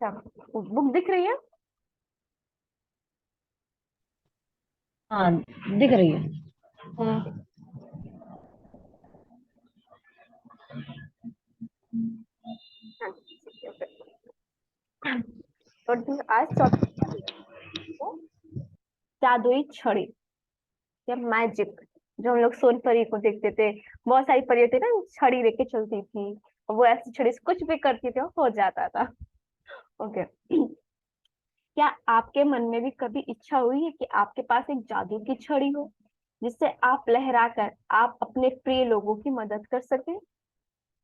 अच्छा, बुक दिख रही है? हाँ, दिख रही है। हम्म। हाँ, ठीक है फिर। तो आज टॉपिक जादुई छड़ी या मैजिक। जो हम लोग सोन परी को देखते थे, बहुत सारी परी थी ना, छड़ी लेके चलती थी और वो ऐसी छड़ी से कुछ भी करती थी और हो जाता था। ओके। क्या आपके मन में भी कभी इच्छा हुई है कि आपके पास एक जादू की छड़ी हो, जिससे आप लहराकर आप अपने प्रिय लोगों की मदद कर सकें?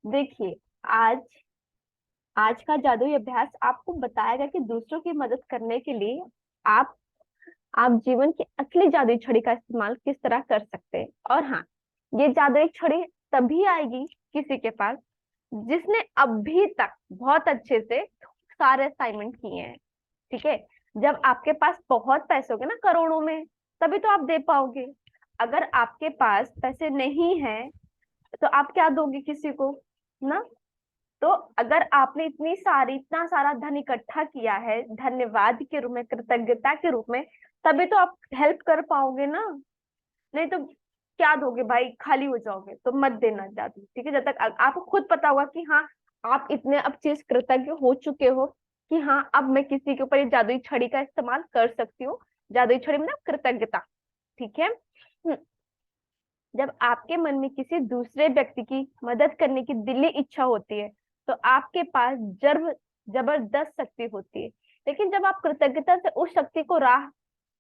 देखिए, आज आज का जादुई अभ्यास आपको बताएगा कि दूसरों की मदद करने के लिए आप आप जीवन की असली जादुई छड़ी का इस्तेमाल किस तरह कर सकते हैं। और हाँ, ये जादुई छड़ी तभी आएगी किसी के पास जिसने अभी तक बहुत अच्छे से सारे असाइनमेंट किए हैं। ठीक है। जब आपके पास बहुत पैसे होंगे ना, करोड़ों में, तभी तो आप दे पाओगे। अगर आपके पास पैसे नहीं है तो आप क्या दोगे किसी को, ना? तो अगर आपने इतना सारा धन इकट्ठा किया है धन्यवाद के रूप में, कृतज्ञता के रूप में, तभी तो आप हेल्प कर पाओगे ना। नहीं तो क्या दोगे भाई, खाली हो जाओगे। तो मत देना जादू, ठीक है, जब तक आपको खुद पता होगा कि हाँ, आप इतने अब चीज कृतज्ञ हो चुके हो कि हाँ, अब मैं किसी के ऊपर ये जादुई छड़ी का इस्तेमाल कर सकती हूँ। जादुई छड़ी मतलब कृतज्ञता। ठीक है। जब आपके मन में किसी दूसरे व्यक्ति की मदद करने की दिली इच्छा होती है, तो आपके पास जबरदस्त शक्ति होती है। लेकिन जब आप कृतज्ञता से उस शक्ति को राह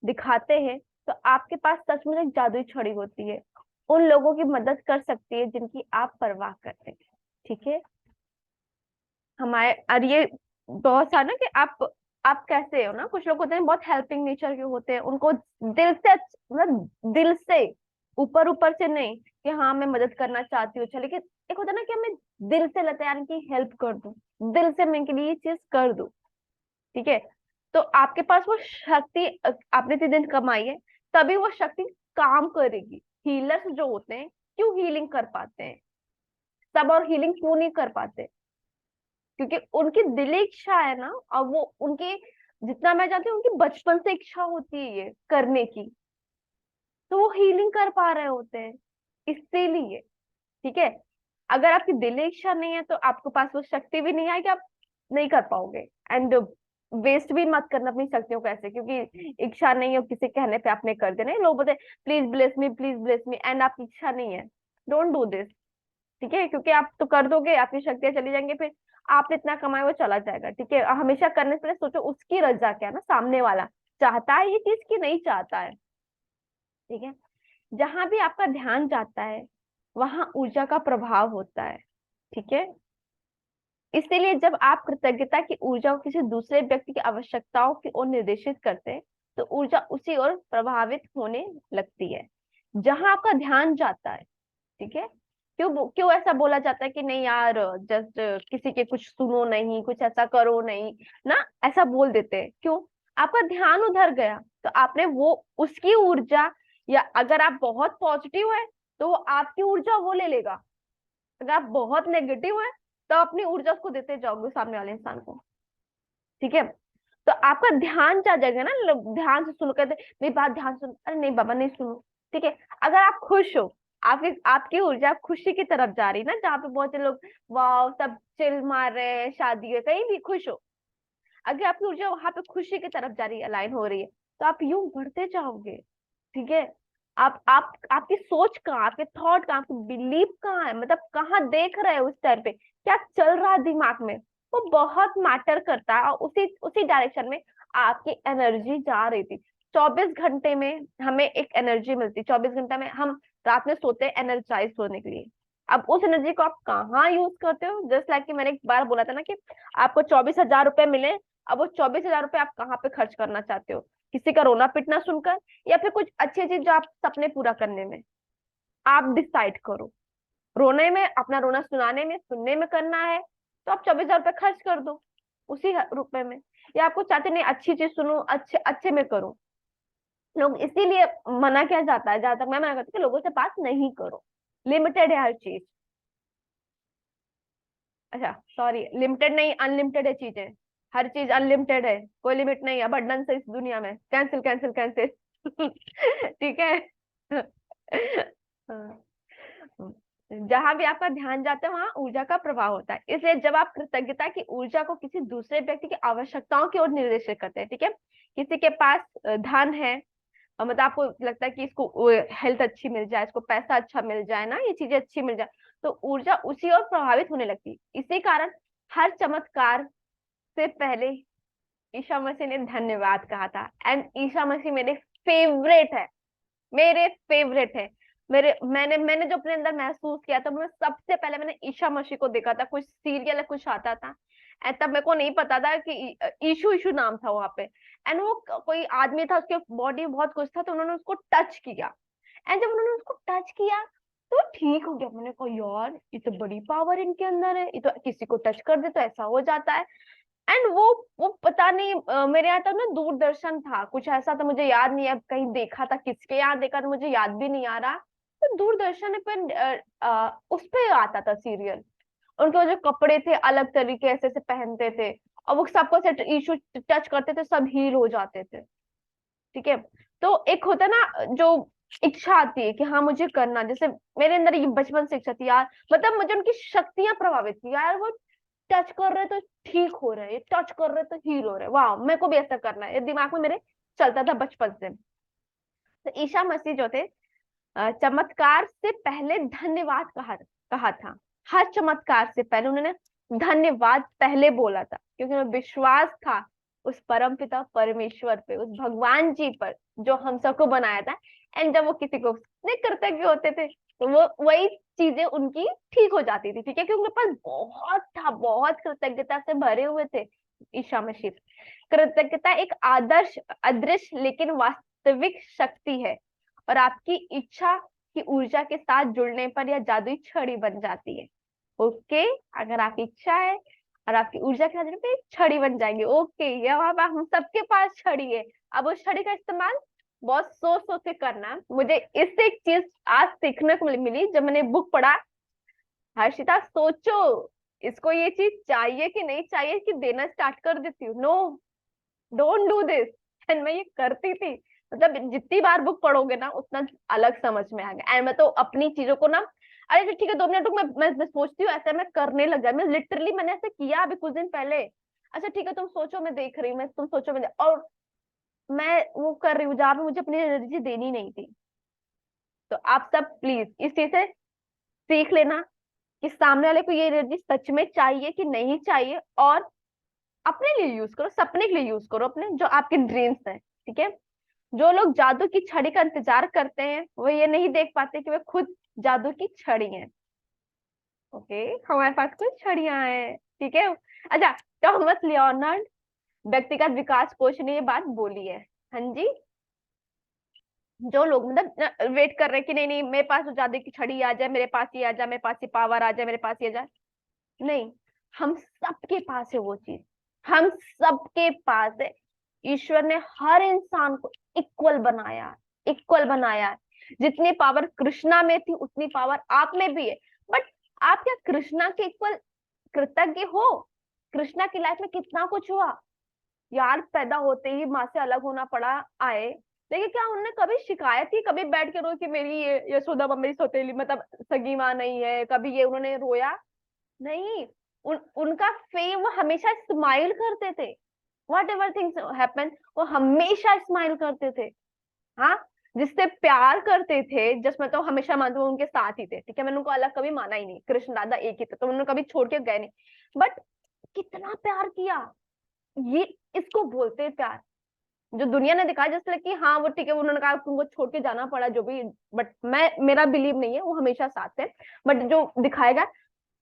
दिखाते हैं, तो आपके पास सचमुच एक जादुई छड़ी होती है। उन लोगों की मदद कर सकती है जिनकी आप परवाह करते हैं। ठीक है। हमारे और ये बहुत सारा ना कि आप कैसे हो ना, कुछ लोग होते हैं बहुत हेल्पिंग नेचर के होते हैं, उनको दिल से, मतलब दिल से, ऊपर ऊपर से नहीं कि हाँ मैं मदद करना चाहती हूँ, अच्छा, लेकिन एक होता है ना कि मैं दिल से लगता है यार कि हेल्प कर दूं, दिल से मैं इनके लिए ये चीज कर दूं। ठीक है। तो आपके पास वो शक्ति, आपने इतने दिन कमाई है, तभी वो शक्ति काम करेगी। हीलर्स जो होते हैं, क्यों हीलिंग कर पाते हैं सब, और हीलिंग क्यों नहीं कर पाते? क्योंकि उनकी दिली इच्छा है ना, और वो उनकी, जितना मैं जानती हूँ, उनकी बचपन से इच्छा होती है ये करने की, तो वो हीलिंग कर पा रहे होते हैं इसीलिए। ठीक है। अगर आपकी दिली इच्छा नहीं है तो आपके पास वो शक्ति भी नहीं आएगी, आप नहीं कर पाओगे। एंड वेस्ट भी मत करना अपनी शक्तियों को ऐसे, क्योंकि इच्छा नहीं हो किसी कहने पे आपने कर देना। लोग बोलते प्लीज ब्लेस मी, एंड आपकी इच्छा नहीं है, डोंट डू दिस। ठीक है, क्योंकि आप तो कर दोगे, आपकी शक्तियां चली जाएंगी, फिर आपने इतना कमाया वो चला जाएगा। ठीक है। और हमेशा करने से पहले सोचो उसकी रजा क्या है ना, सामने वाला चाहता है ये चीज की नहीं चाहता है। ठीक है। जहां भी आपका ध्यान जाता है, वहां ऊर्जा का प्रभाव होता है। ठीक है। इसीलिए जब आप कृतज्ञता की ऊर्जा को किसी दूसरे व्यक्ति की आवश्यकताओं की ओर निर्देशित करते हैं, तो ऊर्जा उसी ओर प्रभावित होने लगती है जहां आपका ध्यान जाता है। ठीक है। क्यों ऐसा बोला जाता है कि नहीं यार, जस्ट किसी के कुछ सुनो नहीं, कुछ ऐसा करो नहीं, ना? ऐसा बोल देते हैं क्यों? आपका ध्यान उधर गया, तो आपने वो उसकी ऊर्जा, या अगर आप बहुत पॉजिटिव है तो वो आपकी ऊर्जा वो ले लेगा। अगर आप बहुत नेगेटिव है तो अपनी ऊर्जा उसको देते जाओगे सामने वाले इंसान को। ठीक है। तो आपका ध्यान जा जाएगा ना, लोग ध्यान से सुनो, कहते मेरी बात ध्यान से सुनो, अरे नहीं बाबा नहीं सुनो। ठीक है। अगर आप खुश हो, आपकी आपकी ऊर्जा खुशी की तरफ जा रही है ना, जहाँ पे बहुत से लोग वाह सब चिल मार रहे हैं, शादी है, कहीं भी खुश हो, अगर आपकी ऊर्जा वहां पे खुशी की तरफ जा रही है, अलाइन हो रही है, तो आप यूं बढ़ते जाओगे। ठीक है। आप आपकी सोच कहाँ, आपके थॉट कहाँ, आपकी बिलीफ कहाँ है, मतलब कहाँ देख रहे हैं उस टाइम पे, क्या चल रहा है दिमाग में, वो बहुत मैटर करता है। और उसी उसी डायरेक्शन में आपकी एनर्जी जा रही थी। 24 घंटे में हमें एक एनर्जी मिलती, 24 घंटे में हम रात में सोते हैं एनर्जाइज होने के लिए। अब उस एनर्जी को आप कहाँ यूज करते हो, जस्ट लाइक कि मैंने एक बार बोला था ना कि आपको 24,000 रुपए मिले, अब वो 24,000 रुपए आप कहाँ पे खर्च करना चाहते हो? किसी का रोना पीटना सुनकर, या फिर कुछ अच्छी चीज जो आप सपने पूरा करने में? आप डिसाइड करो। रोने में, अपना रोना सुनाने में, सुनने में करना है, तो आप 24,000 रुपये खर्च कर दो उसी रुपए में। या आपको चाहते नहीं अच्छी चीज सुनो, अच्छे अच्छे में करो। लोग इसीलिए मना किया जाता है, जहां तक मैं मना करती हूँ कि लोगों से बात नहीं करो। लिमिटेड है हर चीज। अच्छा सॉरी, लिमिटेड नहीं, अनलिमिटेड है चीजें। हर चीज अनलिमिटेड है, कोई लिमिट नहीं है, अबंडेंस है इस दुनिया में। Cancel cancel cancel. ठीक है। हाँ। जहां भी आपका ध्यान जाता है वहां ऊर्जा का प्रभाव होता है, इसलिए जब आप कृतज्ञता की ऊर्जा को किसी दूसरे व्यक्ति की आवश्यकताओं की ओर निर्देशित करते हैं, ठीक है, किसी के पास धन है, और मतलब आपको लगता है कि इसको हेल्थ अच्छी मिल जाए, इसको पैसा अच्छा मिल जाए ना, ये चीजें अच्छी मिल जाए, तो ऊर्जा उसी ओर प्रभावित होने लगती है। इसी कारण हर चमत्कार से पहले ईशा मसीह ने धन्यवाद कहा था। एंड ईशा मसीह मेरे फेवरेट है, मेरे फेवरेट है। मेरे मैंने मैंने जो अपने अंदर महसूस किया था, मैं सबसे पहले मैंने ईशा मसीह को देखा था, कुछ सीरियल कुछ आता था, एंड तब मेरे को नहीं पता था कि ईशु ईशु नाम था वहां पे। एंड वो कोई आदमी था, उसके बॉडी बहुत कुछ था, तो उन्होंने उसको टच किया, एंड जब उन्होंने उसको टच किया तो ठीक हो गया। मैंने कहा यार ये तो बड़ी पावर इनके अंदर है, ये तो किसी को टच कर दे तो ऐसा हो जाता है। एंड वो पता नहीं मेरे यहाँ तक ना दूरदर्शन था कुछ ऐसा, तो मुझे याद नहीं है, अब कहीं देखा था, किसके यहाँ देखा था मुझे याद भी नहीं आ रहा। तो दूरदर्शन पे उस पे आता था सीरियल, उनके वो जो कपड़े थे अलग तरीके ऐसे से पहनते थे, और वो सबको से इशू टच करते थे, सब हील हो जाते थे। ठीक है। तो एक होता है ना जो इच्छा आती है कि हाँ मुझे करना, जैसे मेरे अंदर ये बचपन से इच्छा थी यार, मतलब मुझे उनकी शक्तियां प्रभावित थी यार, वो टच कर रहे तो ठीक हो रहे हैं, टच कर रहे तो हील हो रहे हैं, वाह मेरे को भी ऐसा करना है, ये दिमाग में मेरे चलता था बचपन से। तो ईशा मसीह जो थे, चमत्कार से पहले धन्यवाद कहा था। हर चमत्कार से पहले उन्होंने धन्यवाद पहले बोला था, क्योंकि उन्हें विश्वास था उस परम पिता परमेश्वर पे, उस भगवान जी पर जो हम सबको बनाया था। एंड जब वो किसी को कृतज्ञ होते थे तो वो वही चीजें उनकी ठीक हो जाती थी, ठीक है, क्योंकि उनके पास बहुत था, बहुत कृतज्ञता से भरे हुए थे ईशा मसीह। कृतज्ञता एक आदर्श अदृश्य लेकिन वास्तविक शक्ति है, और आपकी इच्छा की ऊर्जा के साथ जुड़ने पर यह जादुई छड़ी बन जाती है। ओके, अगर आपकी इच्छा है और आपकी ऊर्जा के साथ जुड़ने पर एक छड़ी बन जाएंगे। ओके, ये अब हम सबके पास छड़ी है, अब उस छड़ी का इस्तेमाल बहुत सोच सोच के करना। मुझे इससे एक चीज आज सीखने को मिली जब मैंने बुक पढ़ा, हर्षिता सोचो इसको ये चीज चाहिए कि नहीं चाहिए, कि देना स्टार्ट कर देती हूँ, no don't do this. And मैं ये करती थी, मतलब जितनी बार बुक पढ़ोगे ना उतना अलग समझ में आ गया। एंड मैं तो अपनी चीजों को ना, अरे ठीक है 2 मिनट रुक, मैं सोचती हूँ ऐसे, मैं करने लग गया, मैं लिटरली मैंने ऐसे किया अभी कुछ दिन पहले। अच्छा ठीक है तुम सोचो मैं देख रही हूँ, मैं तुम सोचो और मैं वो कर रही हूँ जहाँ पे मुझे अपनी एनर्जी देनी नहीं थी। तो आप सब प्लीज इस चीज से सीख लेना कि सामने वाले को ये एनर्जी सच में चाहिए कि नहीं चाहिए, और अपने लिए यूज करो, सपने के लिए यूज करो, अपने जो आपके ड्रीम्स हैं। ठीक है। जो लोग जादू की छड़ी का इंतजार करते हैं वो ये नहीं देख पाते कि वे खुद जादू की छड़ी हैं। ओके, हमारे पास कुछ छड़ियां हैं। ठीक है। अच्छा, थॉमस लियोनार्ड व्यक्तिगत विकास कोच ने ये बात बोली है। हाँ जी। जो लोग मतलब वेट कर रहे हैं कि नहीं नहीं मेरे पास तो जादू की छड़ी आ जाए, मेरे पास ये आ जाए, मेरे पास ये पावर आ जाए, मेरे पास ये आ जाए, नहीं, हम सबके पास है वो चीज, हम सबके पास है। ईश्वर ने हर इंसान को इक्वल बनाया, इक्वल बनाया है। जितनी पावर कृष्णा में थी उतनी पावर आप में भी है। बट आप क्या कृष्णा के इक्वल कृतज्ञ हो? कृष्णा की लाइफ में कितना कुछ हुआ यार, पैदा होते ही माँ से अलग होना पड़ा, आए, लेकिन क्या उन्होंने कभी शिकायत की, कभी बैठ के रोई कि मेरी ये यशोदा मेरी सौतेली मतलब सगी माँ नहीं है, कभी ये उन्होंने रोया? नहीं। उनका फेम, वो हमेशा स्माइल करते थे, वट एवर थिंग्स हैपन वो हमेशा स्माइल करते थे। हाँ, जिससे प्यार करते थे, जिसमें तो हमेशा मानते वो उनके साथ ही थे। ठीक है, मैंने उनको अलग कभी माना ही नहीं, कृष्ण राधा एक ही थे, तो उन्होंने कभी छोड़ के गए नहीं। बट कितना प्यार किया, ये इसको बोलते हैं प्यार। जो दुनिया ने दिखाया जैसे कि हाँ वो ठीक है, उन्होंने कहा तुमको छोड़ के जाना पड़ा जो भी, बट मैं मेरा बिलीव नहीं है वो हमेशा साथ है। बट जो दिखाएगा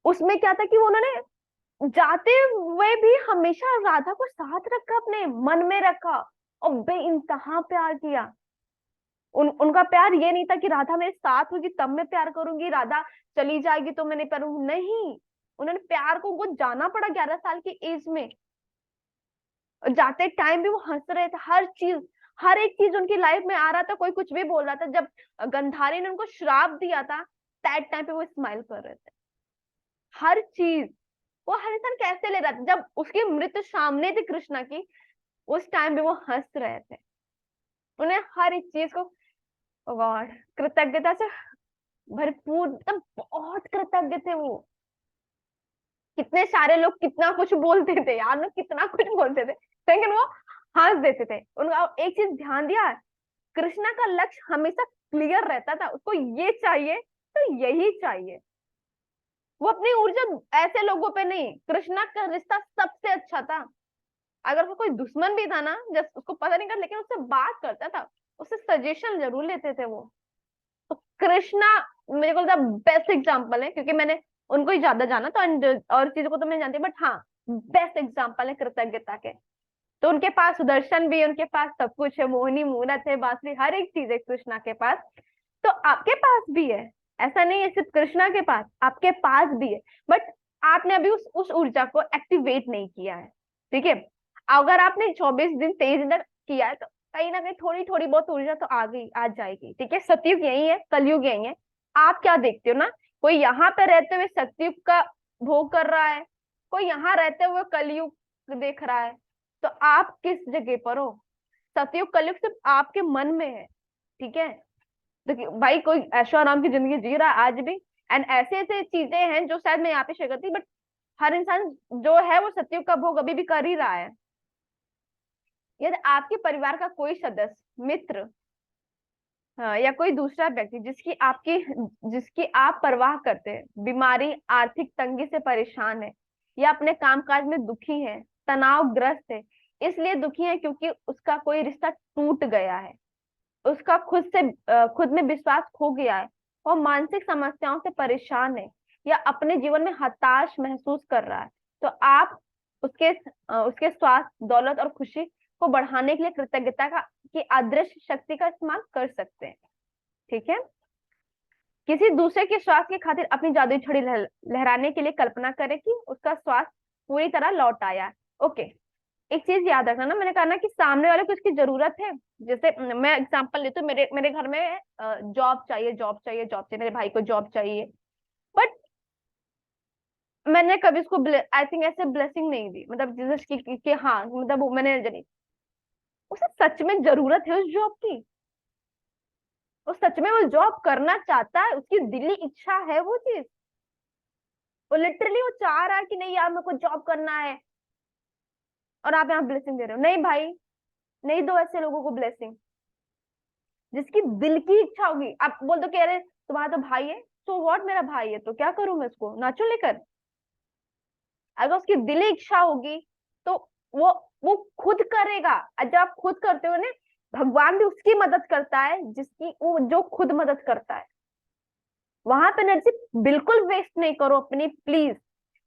उसमें क्या था कि वो उन्होंने जाते हुए भी हमेशा राधा को साथ रखा, अपने मन में रखा, और बेइंतहा प्यार किया। उनका प्यार ये नहीं था कि राधा मेरे साथ होगी तब मैं प्यार करूंगी, राधा चली जाएगी तो मैं नहीं करूंगी, नहीं। उन्होंने प्यार को उनको जाना पड़ा 11 साल की एज में, और जाते टाइम भी वो हंस रहे थे, हर चीज, हर एक चीज उनकी लाइफ में आ रहा था, कोई कुछ भी बोल रहा था, जब गंधारी ने उनको श्राप दिया था दैट टाइम पे वो स्माइल कर रहे थे, हर चीज। वो हर इंसान कैसे ले रहा था, जब उसकी मृत्यु सामने थी कृष्णा की, उस टाइम भी वो हंस रहे थे। उन्हें हर एक चीज को, गॉड, कृतज्ञता से भरपूर, एकदम बहुत कृतज्ञ थे वो। कितने सारे लोग कितना कुछ बोलते थे यार, लोग कितना कुछ बोलते थे, लेकिन वो हंस देते थे। उनका एक चीज ध्यान दिया, कृष्णा का लक्ष्य हमेशा क्लियर रहता था, उसको ये चाहिए तो यही चाहिए। वो अपनी ऊर्जा ऐसे लोगों पे नहीं, कृष्णा का रिश्ता सबसे अच्छा था। अगर उसका कोई दुश्मन भी था ना, जब उसको पता नहीं कर, लेकिन उससे बात करता था, उससे सजेशन जरूर लेते थे वो। तो कृष्णा मेरे को बेस्ट एग्जाम्पल है, क्योंकि मैंने उनको ही ज्यादा जाना तो, और चीजों को तो मैं जानती हूँ, बट हाँ, बेस्ट एग्जाम्पल है कृतज्ञता के। तो उनके पास सुदर्शन भी है, उनके पास सब कुछ है, मोहिनी मूरत है, बांसुरी, हर एक चीज है कृष्णा के पास। तो आपके पास भी है, ऐसा नहीं है सिर्फ कृष्णा के पास, आपके पास भी है। बट आपने अभी उस ऊर्जा को एक्टिवेट नहीं किया है। ठीक है, अगर आपने 24 दिन 23 दिन तक किया है, तो कहीं ना कहीं थोड़ी थोड़ी बहुत ऊर्जा तो आ गई, आ जाएगी। ठीक है, सतयुग यही है, कलयुग यही है। आप क्या देखते हो ना, कोई यहाँ पे रहते हुए सतयुग का भोग कर रहा है, कोई यहाँ रहते हुए कलयुग देख रहा है। तो आप किस जगह पर हो? सतयुग कलयुग सिर्फ आपके मन में है। ठीक है, देखिए भाई, कोई ऐशो आराम की जिंदगी जी रहा है आज भी, एंड ऐसे ऐसे चीजें हैं जो शायद मैं यहाँ पे शेयर करती, बट हर इंसान जो है वो सतयुग का भोग अभी भी कर ही रहा है। यदि आपके परिवार का कोई सदस्य, मित्र, हाँ, या कोई दूसरा व्यक्ति जिसकी आप परवाह करते हैं, बीमारी, आर्थिक तंगी से परेशान है, या अपने कामकाज में दुखी है, तनावग्रस्त है, इसलिए दुखी है क्योंकि उसका कोई रिश्ता टूट गया है, उसका खुद में विश्वास खो गया है, वो मानसिक समस्याओं से परेशान है, या अपने जीवन में हताश महसूस कर रहा है, तो आप उसके स्वास्थ्य, दौलत और खुशी को बढ़ाने के लिए कृतज्ञता की अदृश्य शक्ति का इस्तेमाल कर सकते हैं। ठीक है, किसी दूसरे के स्वास्थ्य की खातिर अपनी जादुई छड़ी लहराने के लिए कल्पना करें कि उसका स्वास्थ्य पूरी तरह लौट आया है। ओके, एक चीज याद रखना ना, मैंने कहा ना कि सामने वाले को उसकी जरूरत है। जैसे मैं एग्जांपल लेती हूँ, मेरे मेरे घर में जॉब चाहिए, जॉब चाहिए, जॉब चाहिए, मेरे भाई को जॉब चाहिए, बट मैंने कभी उसको आई थिंक ऐसे ब्लेसिंग नहीं दी, मतलब जिसकी कि हाँ, मतलब मैंने जनी, उसे सच में जरूरत है उस जॉब की, वो सच में वो जॉब करना चाहता है, उसकी दिली इच्छा है वो चीज, वो लिटरली वो चाह रहा है कि नहीं यार मेरे को जॉब करना है, और आप यहाँ ब्लेसिंग दे रहे हो। नहीं भाई, नहीं दो ऐसे लोगों को ब्लेसिंग। जिसकी दिल की इच्छा होगी, आप बोल दो कि अरे तुम्हारा तो भाई है, तो व्हाट, मेरा भाई है तो क्या करूं मैं, उसको नाचो लेकर। अगर उसकी दिली इच्छा होगी तो वो वो खुद करेगा। और जब आप खुद करते हो ना, भगवान भी उसकी मदद करता है जिसकी वो जो खुद मदद करता है। वहां पे एनर्जी बिल्कुल वेस्ट नहीं करो अपनी, प्लीज।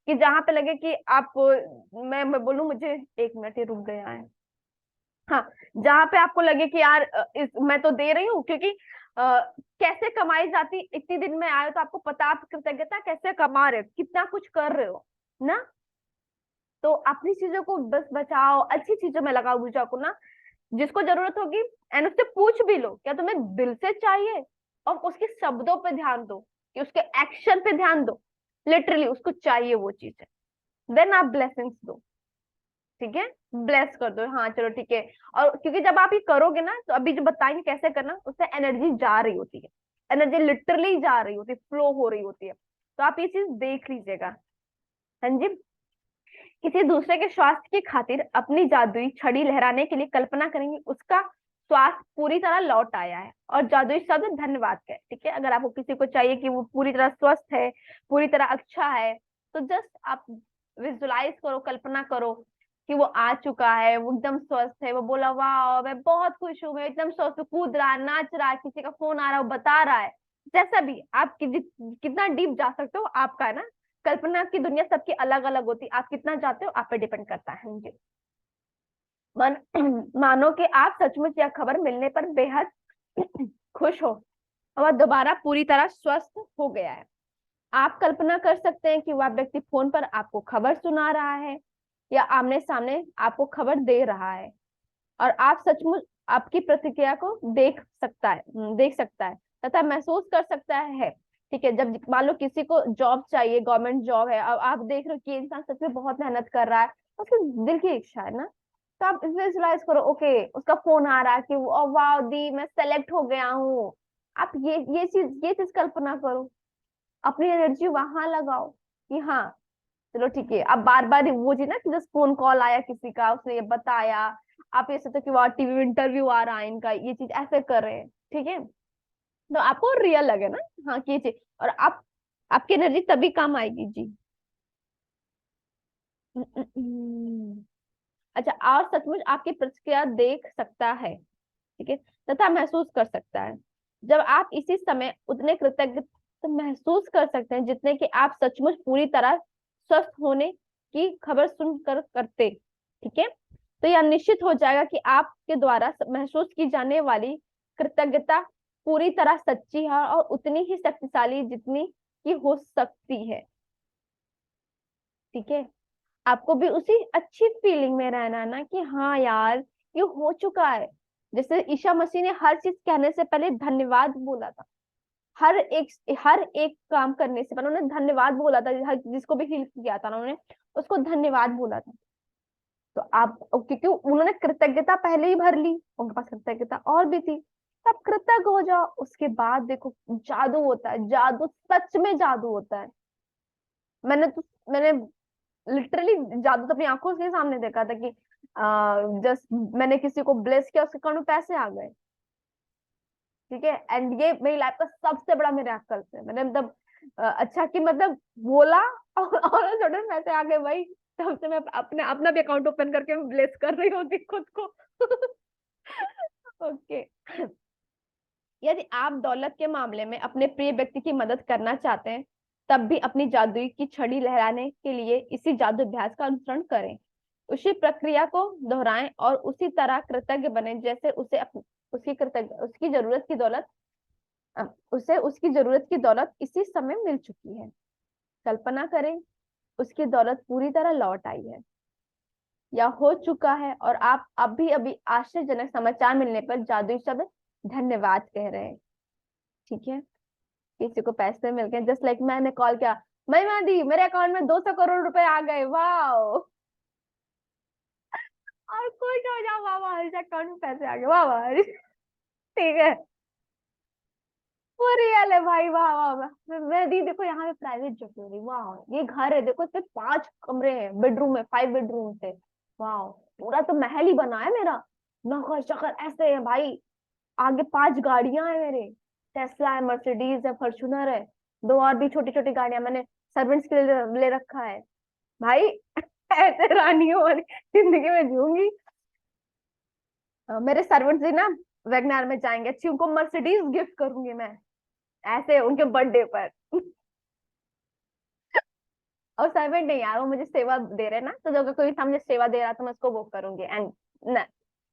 कि जहां पे लगे कि आप, मैं बोलूं, मुझे 1 मिनट ही रुक गया है। हाँ, जहां पे आपको लगे कि यार मैं तो दे रही हूँ, क्योंकि कैसे कमाई जाती, इतनी दिन में आए हो तो आपको पता, आप कृतज्ञता कैसे कमा रहे हो, कितना कुछ कर रहे हो ना। तो अपनी चीजों को बस बचाओ, अच्छी चीजों में लगाओ ऊर्जा को ना। जिसको जरूरत होगी एंड उससे पूछ भी लो क्या तुम्हें दिल से चाहिए, और उसके शब्दों पे ध्यान दो, कि उसके एक्शन पे ध्यान दो, लिटरली उसको चाहिए वो चीज है, देन आप ब्लेसिंग्स दो। ठीक है, ब्लेस कर दो, हाँ चलो ठीक है। और क्योंकि जब आप ये करोगे ना, तो अभी जो बताएंगे कैसे करना, उससे एनर्जी जा रही होती है, एनर्जी लिटरली जा रही होती है, फ्लो हो रही होती है। तो आप ये चीज देख लीजिएगा। हाँ जी, किसी दूसरे के स्वास्थ्य की खातिर अपनी जादुई छड़ी लहराने के लिए कल्पना करेंगे उसका स्वास्थ्य पूरी तरह लौट आया है, और जादुई शब्द धन्यवाद का है। ठीक है, अगर आपको किसी को चाहिए कि वो पूरी तरह स्वस्थ है, पूरी तरह अच्छा है, तो जस्ट आप विजुलाइज करो, कल्पना करो कि वो आ चुका है, वो एकदम स्वस्थ है, वो बोला वाह मैं बहुत खुश हूँ, मैं एकदम स्वस्थ हूँ, कूद रहा है, नाच रहा है, किसी का फोन आ रहा है वो बता रहा है। जैसा भी आप कितना डीप जा सकते हो आपका है ना। कल्पना की दुनिया सबकी अलग अलग होती है, आप कितना चाहते हो आप पे डिपेंड करता है मुझे। मन मानो कि आप सचमुच यह खबर मिलने पर बेहद खुश हो, और दोबारा पूरी तरह स्वस्थ हो गया है। आप कल्पना कर सकते हैं कि वह व्यक्ति फोन पर आपको खबर सुना रहा है, या आमने सामने आपको खबर दे रहा है, और आप सचमुच आपकी प्रतिक्रिया को देख सकता है तथा महसूस कर सकता है। ठीक है, जब मान लो किसी को जॉब चाहिए, गवर्नमेंट जॉब है, अब आप देख रहे हो कि ये इंसान सच में बहुत मेहनत कर रहा है, उसकी दिल की इच्छा है ना, तो आप विजुलाइज करो, ओके उसका फोन आ रहा है कि वाह दी मैं सेलेक्ट हो गया हूँ। आप ये चीज कल्पना करो, अपनी एनर्जी वहां लगाओ कि हाँ चलो ठीक है। अब बार बार वो चीज ना कि जस्ट फोन कॉल आया किसी का, उसने ये बताया, आप ये सोचो कि वाह टीवी में इंटरव्यू आ रहा है इनका, ये चीज ऐसे कर रहे हैं, ठीक है, तो आपको रियल लगे ना, हाँ कि ये चीज, और आप आपकी एनर्जी तभी काम आएगी जी। हम्म, हम्म, हम्म। अच्छा, और सचमुच आपकी प्रतिक्रिया देख सकता है, ठीक है, तथा महसूस कर सकता है। जब आप इसी समय उतने कृतज्ञ तो महसूस कर सकते हैं जितने कि आप सचमुच पूरी तरह स्वस्थ होने की खबर सुनकर करते, ठीक है। तो यह निश्चित हो जाएगा कि आपके द्वारा महसूस की जाने वाली कृतज्ञता पूरी तरह सच्ची है और उतनी ही शक्तिशाली जितनी की हो सकती है, ठीक है। आपको भी उसी अच्छी फीलिंग में रहना है ना कि हाँ यार ये हो चुका है। जैसे ईशा मसीह ने हर चीज कहने से पहले धन्यवाद बोला था, हर एक काम करने से पहले उन्होंने धन्यवाद बोला था, हर जिसको भी हील किया था ना उन्होंने उसको धन्यवाद बोला था। तो आप, क्योंकि उन्होंने कृतज्ञता पहले ही भर ली, उनके पास कृतज्ञता और भी थी, तब कृतज्ञ हो जाओ, उसके बाद देखो जादू होता है, जादू सच में जादू होता है। मैंने लिटरली जादू तो अपनी आंखों के सामने देखा था कि जस्ट मैंने किसी को ब्लेस किया, उसके अकाउंट में पैसे आ गए, ठीक है। एंड ये मेरी लाइफ का सबसे बड़ा मिरेकल है। मैंने मतलब अच्छा कि मतलब बोला और छोटे पैसे आ गए भाई, तब से मैं अपने अपना भी अकाउंट ओपन करके मैं ब्लेस कर रही होती खुद को। ओके। यदि आप दौलत के मामले में अपने प्रिय व्यक्ति की मदद करना चाहते हैं, तब भी अपनी जादुई की छड़ी लहराने के लिए इसी जादू अभ्यास का अनुसरण करें। उसी प्रक्रिया को दोहराएं और उसी तरह कृतज्ञ बने जैसे उसकी जरूरत की दौलत उसे उसकी जरूरत की दौलत इसी समय मिल चुकी है। कल्पना करें उसकी दौलत पूरी तरह लौट आई है या हो चुका है, और आप अभी अभी आश्चर्यजनक समाचार मिलने पर जादुई शब्द धन्यवाद कह रहे हैं, ठीक है। किसी को पैसे मिल गए, जस्ट लाइक मैंने कॉल किया, महिमा दी मेरे अकाउंट में 200 करोड़ रुपए आ गए, वाह, और खुश हो जाओ, वाह वाह इस अकाउंट में पैसे आ गए, वाह वाह। ठीक है, वो रियल है भाई, वाह वाह वाह। मैं दी देखो यहाँ पे प्राइवेट जेट हो रही, वाह ये घर है देखो, इसमें 5 कमरे हैं, बेडरूम है, 5 बेडरूम है, वाह पूरा तो महल ही बना है मेरा, नौकर शकर ऐसे है भाई, आगे 5 गाड़ियां हैं मेरे, टेस्ला है, मर्सिडीज है, फॉर्च्यूनर है, 2 और भी छोटी छोटी गाड़ियां मैंने सर्वेंट्स के लिए ले रखा है भाई। ऐसे रानियों वाली जिंदगी में जीऊंगी। मेरे सर्वेंट्स भी ना वैगनार में जाएंगे, अच्छी उनको मर्सिडीज गिफ्ट करूंगी मैं, ऐसे उनके बर्थडे पर। और सर्वेंट नहीं यार, वो मुझे सेवा दे रहे हैं ना, तो जब कोई सामने सेवा दे रहा है तो मैं उसको वो करूंगी, एंड ना,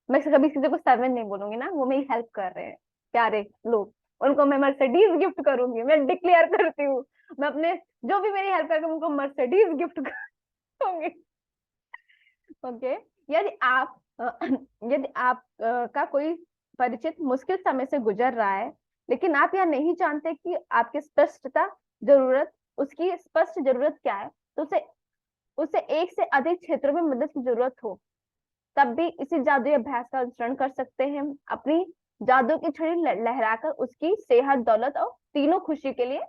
मैं कभी किसी को सर्वेंट नहीं बोलूंगी ना, वो मेरी हेल्प कर रहे हैं प्यारे लोग, उनको मैं मर्सिडीज गिफ्ट करूंगी, मैं डिक्लेयर करती हूँ, मैं अपने जो भी मेरी हेल्प करके उनको मर्सिडीज गिफ्ट करूंगी। ओके। यदि आप यदि आप का कोई परिचित मुश्किल समय से गुजर रहा है, लेकिन आप यह नहीं जानते कि आपकी उसकी स्पष्ट जरूरत क्या है, तो उसे उसे एक से अधिक क्षेत्रों में मदद की जरूरत हो, तब भी इसी जादुई अभ्यास का अनुसरण कर सकते हैं। अपनी जादू की छड़ी लहराकर उसकी सेहत, दौलत और तीनों खुशी के लिए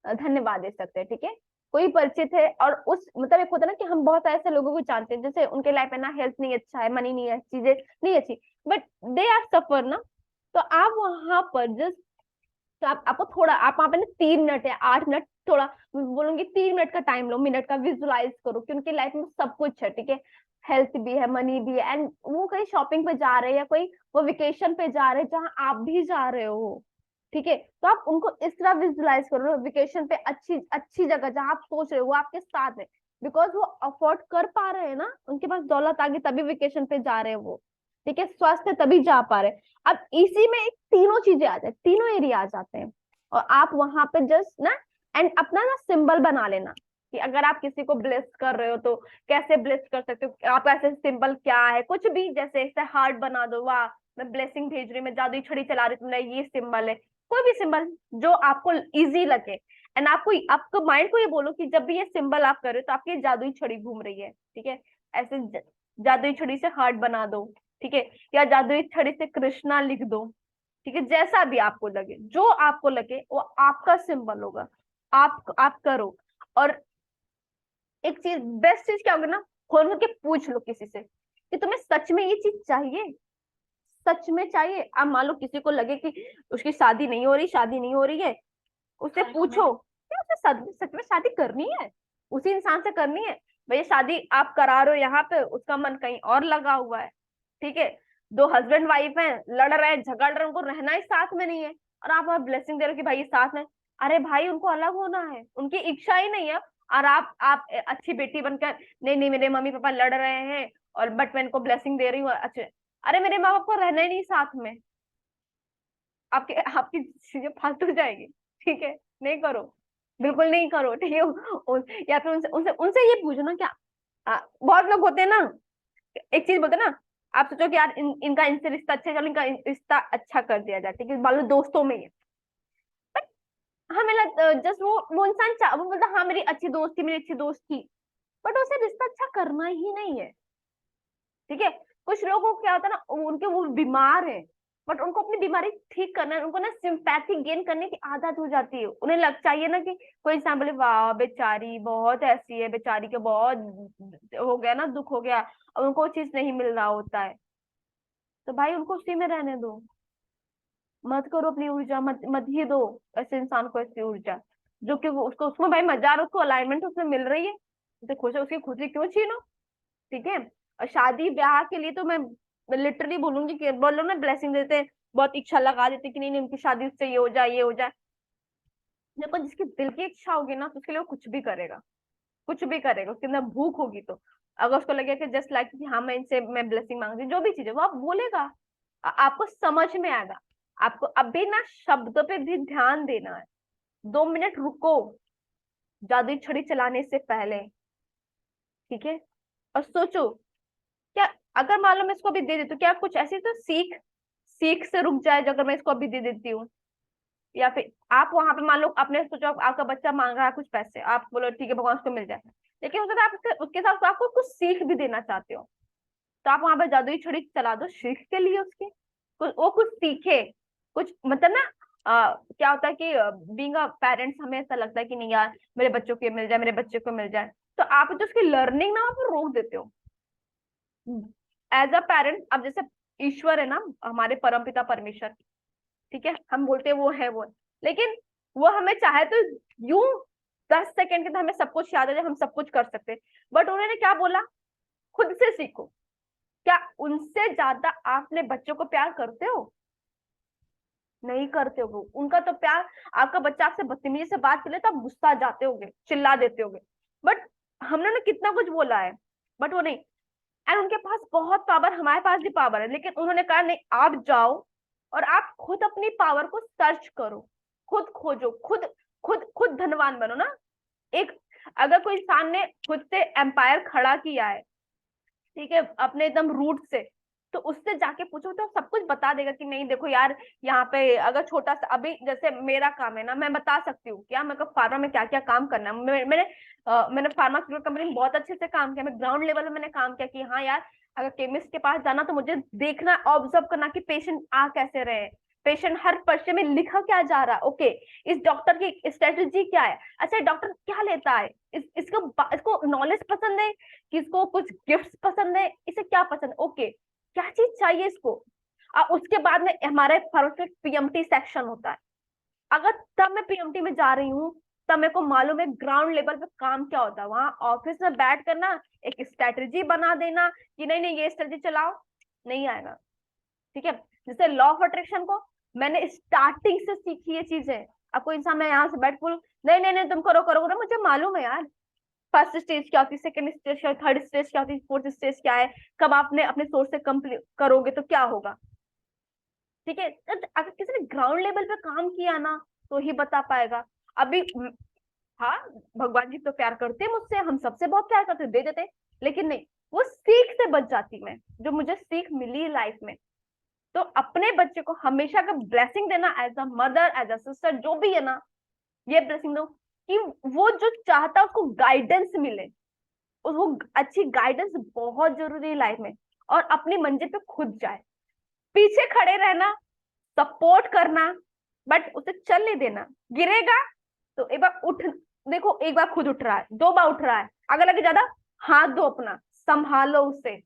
धन्यवाद दे सकते हैं, ठीक है। कोई परिचित है और उस मतलब एक होता है ना कि हम बहुत ऐसे लोगों को जानते हैं जैसे उनके लाइफ में ना हेल्थ नहीं अच्छा है, मनी नहीं है, चीजें नहीं अच्छी, बट दे आर सफर ना, तो आप वहां पर जस्ट, तो आपको थोड़ा, आप वहां पे ना 3 मिनट या 8 मिनट, थोड़ा मैं बोलूंगी 3 मिनट का टाइम लो, मिनट का विजुलाइज करो कि उनकी लाइफ में सब कुछ है, ठीक है, हेल्थ भी है, मनी भी है, एंड वो कहीं शॉपिंग पे जा रहे हैं या कोई वो वेकेशन पे जा रहे हैं जहां आप भी जा रहे हो, ठीक है। तो आप उनको इस तरह विजुलाइज करो, वेकेशन पे अच्छी अच्छी जगह जहां आप सोच रहे हो वो आपके साथ है, बिकॉज वो अफोर्ड कर पा रहे हैं ना, उनके पास दौलत आ गई तभी वेकेशन पे जा रहे हैं वो, ठीक है, स्वस्थ है तभी जा पा रहे हैं। अब इसी में एक तीनों चीजें आ जाए, तीनों एरिया आ जाते हैं, और आप वहां पे जस्ट ना, एंड अपना ना सिंबल बना लेना कि अगर आप किसी को ब्लेस कर रहे हो तो कैसे ब्लेस कर सकते हो, आप ऐसे सिंबल क्या है, कुछ भी, जैसे हार्ट बना दो, वाह मैं ब्लेसिंग भेज रही हूँ, मैं जादुई छड़ी चला रही हूँ, तुमने ये सिंबल है, कोई भी सिंबल जो आपको इजी लगे, एंड आपको माइंड को ये बोलो कि जब भी ये सिंबल आप कर रहे हो तो आपकी जादुई छड़ी घूम रही है, ठीक है। ऐसे जादुई छड़ी से हार्ट बना दो, ठीक है, या जादुई छड़ी से कृष्णा लिख दो, ठीक है, जैसा भी आपको लगे, जो आपको लगे वो आपका सिंबल होगा, आप करो। और एक चीज, बेस्ट चीज क्या होगा ना, खोल के पूछ लो किसी से कि तुम्हें सच में ये चीज चाहिए, सच में चाहिए। अब मान लो किसी को लगे कि उसकी शादी नहीं हो रही है, उससे पूछो क्या उसे सच में शादी करनी है, उसी इंसान से करनी है। भाई शादी आप करा रहे हो यहाँ पे, उसका मन कहीं और लगा हुआ है, ठीक है। दो हस्बैंड वाइफ हैं, लड़ रहे हैं, झगड़ रहे हैं, उनको रहना ही साथ में नहीं है, और आप ब्लेसिंग दे रहे हो कि भाई ये साथ में। अरे भाई उनको अलग होना है, उनकी इच्छा ही नहीं है, और आप अच्छी बेटी बनकर, नहीं नहीं मेरे मम्मी पापा लड़ रहे हैं और बट मैं इनको ब्लेसिंग दे रही हूँ, अच्छा। अरे मेरे माँ बाप को रहना ही नहीं साथ में, आपके आपकी चीजें फालतू जाएगी, ठीक है। नहीं करो, बिल्कुल नहीं करो, ठीक है। या फिर उनसे उनसे उनसे ये पूछो ना क्या, बहुत लोग होते हैं ना, एक चीज बोलते हैं ना, आप सोचो कि यार इनका इनसे रिश्ता अच्छा है, चलो इनका रिश्ता अच्छा कर दिया जाए, ठीक है, मान लो दोस्तों में ही है। बट हमें जस्ट वो इंसान वो बोलता हाँ मेरी अच्छी दोस्त थी, मेरी अच्छी दोस्त थी, बट उसे रिश्ता अच्छा करना ही नहीं है, ठीक है। कुछ लोगों को क्या होता है ना, उनके वो बीमार है, बट उनको अपनी बीमारी ठीक करना है, उनको ना सिंपैथी गेन करने की आदत हो जाती है, उन्हें लग चाहिए ना कि कोई इंसान बोले वाह बेचारी बहुत ऐसी है, बेचारी के बहुत हो गया ना, दुख हो गया, और उनको वो चीज नहीं मिल रहा होता है, तो भाई उनको उसी में रहने दो, मत करो अपनी ऊर्जा, मत ही दो ऐसे इंसान को ऐसी ऊर्जा, जो कि वो उसको उसमें भाई मजा आ रहा है, उसको अलाइनमेंट उसमें मिल रही है, उसे खुश है, उसकी खुशी क्यों छीनो, ठीक है। और शादी ब्याह के लिए तो मैं लिटरली बोलूंगी कि बोलो ना ब्लेसिंग देते हैं, बहुत इच्छा लगा देते हैं कि नहीं नहीं उनकी शादी उससे ये हो जाए ये हो जाए। देखो जिसकी दिल की इच्छा होगी ना तो उसके लिए वो कुछ भी करेगा, कुछ भी करेगा, उसके अंदर भूख होगी तो। अगर उसको लगे कि जस्ट लाइक कि हाँ मैं इनसे मैं ब्लेसिंग मांगती हूँ, जो भी चीज है वो आप बोलेगा, आपको समझ में आएगा। आपको अभी ना शब्दों पे भी ध्यान देना है, 2 मिनट रुको जादुई छड़ी चलाने से पहले, ठीक है। और सोचो क्या, अगर मान लो मैं इसको अभी दे देती हूँ, क्या कुछ ऐसी तो सीख सीख से रुक जाए जो अगर मैं इसको अभी दे देती हूँ। या फिर आप वहां पे मान लो आपने सोचा आपका बच्चा मांग रहा है कुछ पैसे, आप बोलो ठीक है भगवान उसको मिल जाए, लेकिन उसके साथ उसके साथ आपको कुछ सीख भी देना चाहते हो, तो आप वहां पे जादुई छड़ी चला दो सीख के लिए उसके, वो कुछ सीखे, कुछ मतलब ना, क्या होता है कि बीइंग अ पेरेंट्स हमें ऐसा लगता है कि नहीं यार मेरे बच्चों को मिल जाए, मेरे बच्चे को मिल जाए, तो आप जो उसकी लर्निंग ना आप रोक देते हो एज अ पेरेंट। अब जैसे ईश्वर है ना, हमारे परमपिता परमेश्वर, ठीक है, हम बोलते हैं वो है, लेकिन वो हमें चाहे तो यूं 10 सेकंड के अंदर हमें सब कुछ याद है, हम सब कुछ कर सकते हैं, बट उन्होंने क्या बोला, खुद से सीखो। क्या उनसे ज्यादा आप अपने बच्चों को प्यार करते हो? नहीं करते हो। उनका तो प्यार, आपका बच्चा आपसे बदतमीजी से बात कर ले तो आप गुस्सा जाते होगे, चिल्ला देते होगे, बट हमने उन्हें कितना कुछ बोला है, बट वो नहीं। एंड उनके पास बहुत पावर, हमारे पास भी पावर है, लेकिन उन्होंने कहा नहीं आप जाओ और आप खुद अपनी पावर को सर्च करो, खुद खोजो, खुद खुद खुद धनवान बनो ना। एक, अगर कोई इंसान ने खुद से एम्पायर खड़ा किया है, ठीक है, अपने एकदम रूट से, तो उससे जाके पूछो तो सब कुछ बता देगा कि नहीं देखो यार, यहाँ पे अगर छोटा सा, अभी जैसे मेरा काम है ना, मैं बता सकती हूँ क्या मेरे को फार्मा में क्या क्या काम करना है। मैंने फार्मास्यूटिकल कंपनी में बहुत अच्छे से काम किया, मैं ग्राउंड लेवल में मैंने काम किया कि हाँ यार अगर केमिस्ट के पास जाना तो मुझे देखना, ऑब्जर्व करना कि पेशेंट आ कैसे रहे, पेशेंट हर पर्चे में लिखा क्या जा रहा है, ओके, इस डॉक्टर की स्ट्रेटेजी क्या है, अच्छा डॉक्टर क्या लेता है, इसको नॉलेज पसंद है, किसको कुछ गिफ्ट्स पसंद है, इसे क्या पसंद है, ओके, क्या चीज चाहिए इसको। उसके बाद में हमारे फार्मास्यूटिकल पीएमटी सेक्शन होता है, अगर तब मैं पीएमटी में जा रही हूँ तब मेरे को मालूम है ग्राउंड लेवल पे काम क्या होता है, वहां ऑफिस में बैठ कर ना एक स्ट्रेटेजी बना देना कि नहीं नहीं ये स्ट्रेटेजी चलाओ, नहीं आएगा, ठीक है। जैसे लॉ ऑफ अट्रैक्शन को मैंने स्टार्टिंग से सीखी ये चीजें। अब कोई इंसान मैं यहाँ से बैठ बोलूं नहीं नहीं नहीं तुम करो करो करो, मुझे मालूम है यार फर्स्ट स्टेज क्या होती है, सेकंड स्टेज क्या, थर्ड स्टेज क्या होती है, फोर्थ स्टेज क्या है, कब आपने अपने सोर्स से कंप्लीट करोगे तो क्या होगा, ठीक है। तो अगर किसी ने ग्राउंड लेवल पे काम किया ना तो ही बता पाएगा। अभी हाँ, भगवान जी तो प्यार करते हैं मुझसे, हम सबसे बहुत प्यार करते दे देते, लेकिन नहीं, वो सीख से बच जाती मैं, जो मुझे सीख मिली लाइफ में। तो अपने बच्चे को हमेशा का ब्लेसिंग देना, as a mother as a sister जो भी है ना, ये ब्लेसिंग दो। कि वो जो चाहता है उसको गाइडेंस मिले, वो अच्छी गाइडेंस बहुत जरूरी है लाइफ में, और अपनी मंजिल पे खुद जाए। पीछे खड़े रहना, सपोर्ट करना, बट उसे चल नहीं देना। गिरेगा तो एक बार उठ, देखो एक बार खुद उठ रहा है, दो बार उठ रहा है, अगर लगे ज्यादा, हाथ दो अपना, संभालो उसे,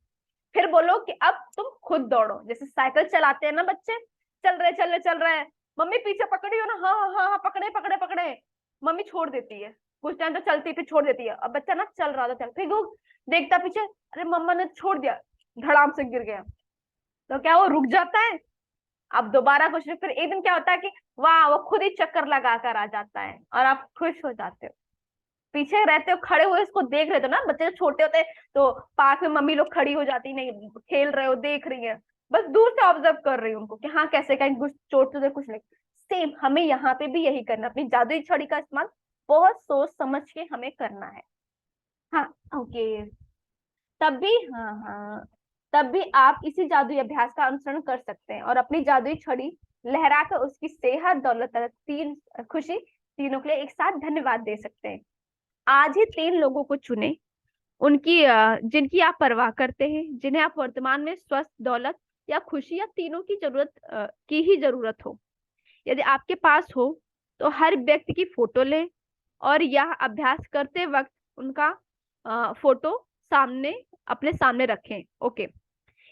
फिर बोलो कि अब तुम खुद दौड़ो। जैसे साइकिल चलाते हैं ना बच्चे, चल रहे, मम्मी पीछे पकड़ी हो ना, हाँ हाँ हाँ हाँ, पकड़े पकड़े पकड़े, मम्मी छोड़ देती है, कुछ टाइम तो चलती फिर छोड़ देती है। अब बच्चा ना चल रहा था, चल, फिर वो देखता पीछे, अरे मम्मा ने छोड़ दिया, धड़ाम से गिर गया, तो क्या वो रुक जाता है? अब दोबारा कोशिश, फिर एक दिन क्या होता है कि वाह, वो खुद ही चक्कर लगा कर आ जाता है, और आप खुश हो जाते हो। पीछे रहते हो, खड़े हुए इसको देख रहे थे ना, बच्चे जब छोटे होते हैं तो पार्क में मम्मी लोग खड़ी हो जाती, नहीं खेल रहे हो, देख रही है, बस दूर से ऑब्जर्व कर रही हूँ उनको कि हाँ कैसे, कहीं कुछ चोट तो दे, कुछ नहीं। सेम हमें यहाँ पे भी यही करना, अपनी जादुई छड़ी का इस्तेमाल बहुत सोच समझ के हमें करना है। हाँ, ओके। तब भी, हाँ हाँ, तब भी आप इसी जादुई अभ्यास का अनुसरण कर सकते हैं और अपनी जादुई छड़ी लहराकर उसकी सेहत, दौलत तथा तीन खुशी, तीनों के लिए एक साथ धन्यवाद दे सकते हैं। आज ही 3 लोगों को चुने, उनकी जिनकी आप परवाह करते हैं, जिन्हें आप वर्तमान में स्वस्थ, दौलत या खुशी या तीनों की जरूरत की ही जरूरत हो। यदि आपके पास हो तो हर व्यक्ति की फोटो ले, और यह अभ्यास करते वक्त उनका फोटो सामने, अपने सामने रखें। ओके।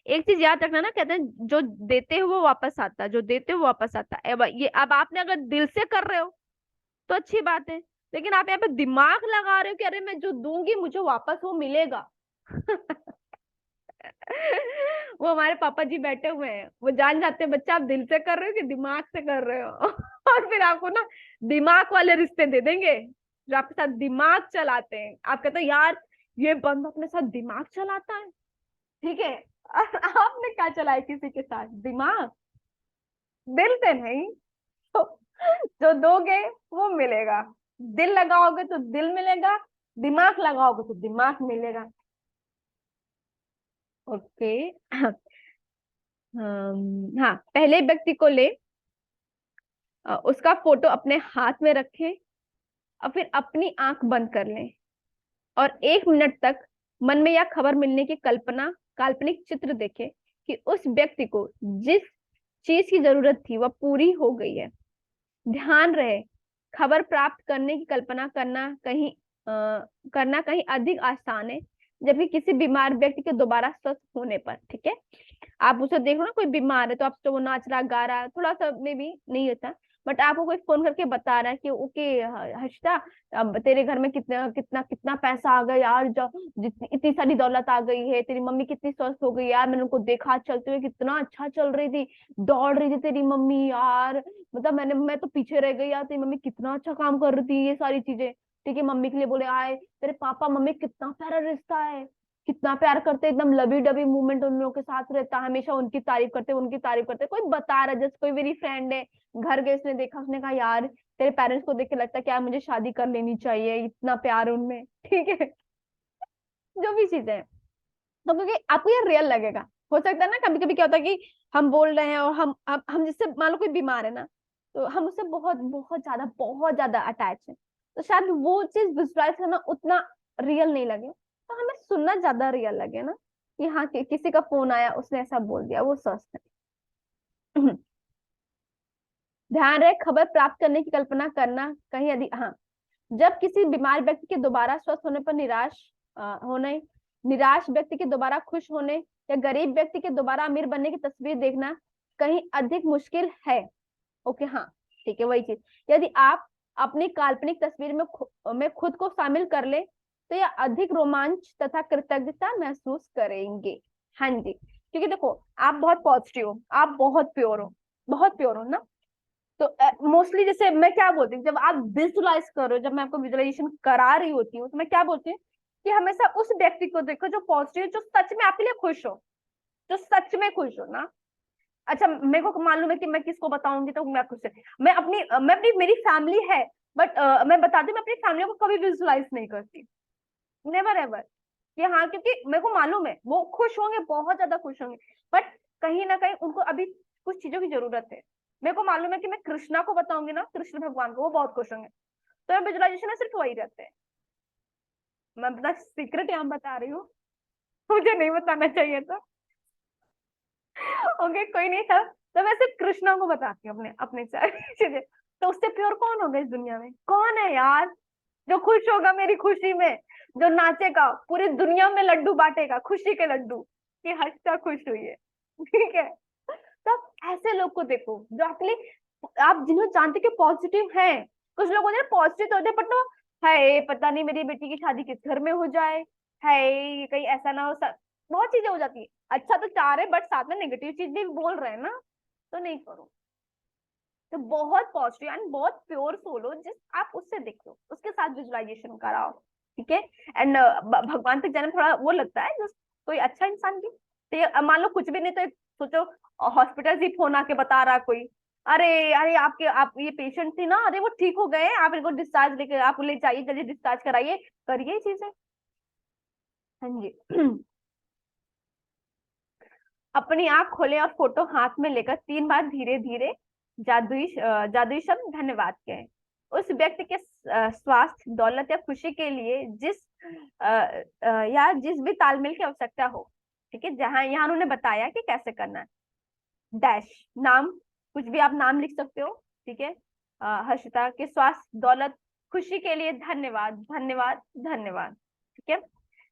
एक चीज याद रखना ना, कहते हैं जो देते हो वो वापस आता है, जो देते हो वो वापस आता है। अब आपने अगर दिल से कर रहे हो तो अच्छी बात है, लेकिन आप यहाँ पे दिमाग लगा रहे हो कि अरे मैं जो दूंगी मुझे वापस वो मिलेगा। वो हमारे पापा जी बैठे हुए हैं, वो जान जाते हैं बच्चा आप दिल से कर रहे हो कि दिमाग से कर रहे हो। और फिर आपको ना दिमाग वाले रिश्ते दे देंगे, जो आपके साथ दिमाग चलाते हैं। आप कहते हो यार ये बंदा अपने साथ दिमाग चलाता है, ठीक है। और आपने क्या चलाया किसी के साथ दिमाग? दिल से नहीं। तो जो दोगे वो मिलेगा। दिल लगाओगे तो दिल मिलेगा, दिमाग लगाओगे तो दिमाग मिलेगा। ओके। हाँ, पहले व्यक्ति को ले, उसका फोटो अपने हाथ में रखें, और फिर अपनी आंख बंद कर लें, और 1 मिनट तक मन में यह खबर मिलने की कल्पना, काल्पनिक चित्र देखें कि उस व्यक्ति को जिस चीज की जरूरत थी वह पूरी हो गई है। ध्यान रहे, खबर प्राप्त करने की कल्पना करना कहीं अधिक आसान है, जबकि किसी बीमार व्यक्ति के दोबारा स्वस्थ होने पर। ठीक है, आप उसे देख लो ना, कोई बीमार है तो आप तो वो नाच रहा, गा रहा, थोड़ा सा में भी नहीं होता, बट आपको कोई फोन करके बता रहा है कि ओके हर्षिता, अब तेरे घर में कितना कितना कितना पैसा आ गया यार, जो जितनी इतनी सारी दौलत आ गई है, तेरी मम्मी कितनी स्वस्थ हो गई यार, मैंने उनको देखा चलते हुए, कितना अच्छा चल रही थी, दौड़ रही थी तेरी मम्मी यार, मतलब मैं तो पीछे रह गई यार, तेरी मम्मी कितना अच्छा काम कर रही थी, ये सारी चीजें। ठीक है, मम्मी के लिए बोले आए, तेरे पापा मम्मी कितना प्यारा रिश्ता है, कितना प्यार करते, एकदम लवी डबी मूवमेंट उन लोगों के साथ रहता है, हमेशा उनकी तारीफ करते, उनकी तारीफ करते। कोई बता रहा है, जैसे कोई मेरी फ्रेंड है, घर गए, उसने देखा, उसने कहा यार तेरे पेरेंट्स को देख के लगता है कि यार मुझे शादी कर लेनी चाहिए, इतना प्यार है उनमें। ठीक है, जो भी चीजें हैं, तो क्योंकि आपको ये रियल लगेगा। हो सकता है ना कभी कभी क्या होता है कि हम बोल रहे हैं, और हम जिससे मान लो कोई बीमार है ना, तो हम उससे बहुत ज्यादा अटैच है, तो शायद वो चीज विजुअलाइज करना उतना रियल नहीं लगे, तो हमें सुनना ज्यादा रियल लगे ना, कि हाँ किसी का फोन आया, उसने ऐसा बोल दिया, वो सच है। ध्यान रहे, खबर प्राप्त करने की कल्पना करना कहीं अधिक, हाँ, जब किसी बीमार व्यक्ति के दोबारा स्वस्थ होने पर होने, निराश व्यक्ति के दोबारा खुश होने, या गरीब व्यक्ति के दोबारा अमीर बनने की तस्वीर देखना कहीं अधिक मुश्किल है। ओके, हाँ, ठीक है, वही चीज। यदि आप अपनी काल्पनिक तस्वीर में खुद को शामिल कर ले, तो यह अधिक रोमांच तथा कृतज्ञता महसूस करेंगे। हाँ जी, क्योंकि देखो आप बहुत पॉजिटिव हो, आप बहुत प्योर हो, बहुत प्योर हो ना, तो मोस्टली जैसे मैं क्या बोलती हूँ, जब आप विजुअलाइज करो, जब मैं आपको विजुअलाइजेशन करा रही होती हूँ, तो मैं क्या बोलती हूँ कि हमेशा उस व्यक्ति को देखो जो पॉजिटिव, जो सच में आपके लिए खुश हो, जो सच में खुश हो ना। अच्छा, मेरे को मालूम है कि मैं किसको बताऊंगी तो मैं खुश है, मैं अपनी मेरी फैमिली है, बट मैं बताती हूँ, मैं अपनी फैमिली को कभी विजुअलाइज नहीं करती, नेवर एवर, कि हाँ, क्योंकि मेरे को मालूम है वो खुश होंगे, बहुत ज्यादा खुश होंगे, बट कहीं ना कहीं उनको अभी कुछ चीजों की जरूरत है। मेरे को मालूम है कि मैं कृष्णा को बताऊंगी ना, कृष्ण भगवान को, वो बहुत खुश होंगे, तो विजुअलाइजेशन में सिर्फ वही रहते हैं। मैं अपना सीक्रेट यहाँ बता रही हूँ, मुझे नहीं बताना चाहिए था। ओके कोई नहीं था। तो मैं सिर्फ कृष्णा को बताती हूँ अपने अपने सारी चीजें। तो उससे प्योर कौन होगा इस दुनिया में? कौन है यार जो खुश होगा मेरी खुशी में, जो नाचेगा, पूरी दुनिया में लड्डू बांटेगा, खुशी के लड्डू, कि हर्षिता खुश हुई है। ठीक है, तो ऐसे लोग को देखो जो आपके आप जिन्हें जानते कि पॉजिटिव है। कुछ लोग होते हैं पॉजिटिव तो होते हैं, बट वो है पता नहीं मेरी बेटी की शादी किस घर में हो जाए, है ये कहीं ऐसा ना हो, बहुत चीजें हो जाती है। अच्छा तो चाह रहे बट साथ में नेगेटिव चीज भी बोल रहे हैं ना, तो नहीं करो। तो बहुत पॉजिटिव एंड बहुत प्योर सोल हो, जिस आप उससे देखो, उसके साथ विजुअलाइजेशन कराओ। ठीक है, एंड भगवान तक जाने थोड़ा वो लगता है, जो कोई अच्छा इंसान की, तो मान लो कुछ भी नहीं तो सोचो हॉस्पिटल से फोन आके बता रहा कोई, अरे अरे आपके आप ये पेशेंट थी ना, अरे वो ठीक हो गए, आप इनको डिस्चार्ज लेके आप ले जाइए, जल्दी डिस्चार्ज कराइए, करिए चीजें। हाँ जी। अपनी आंख खोले और फोटो हाथ में लेकर 3 बार धीरे धीरे जादुई शब्द धन्यवाद कहें। उस व्यक्ति के स्वास्थ्य, दौलत या खुशी के लिए या जिस भी तालमेल की आवश्यकता हो। ठीक है, जहां यहाँ उन्होंने बताया कि कैसे करना है। डैश नाम, कुछ भी आप नाम लिख सकते हो। ठीक है, हर्षिता के स्वास्थ्य, दौलत, खुशी के लिए धन्यवाद धन्यवाद धन्यवाद। ठीक है,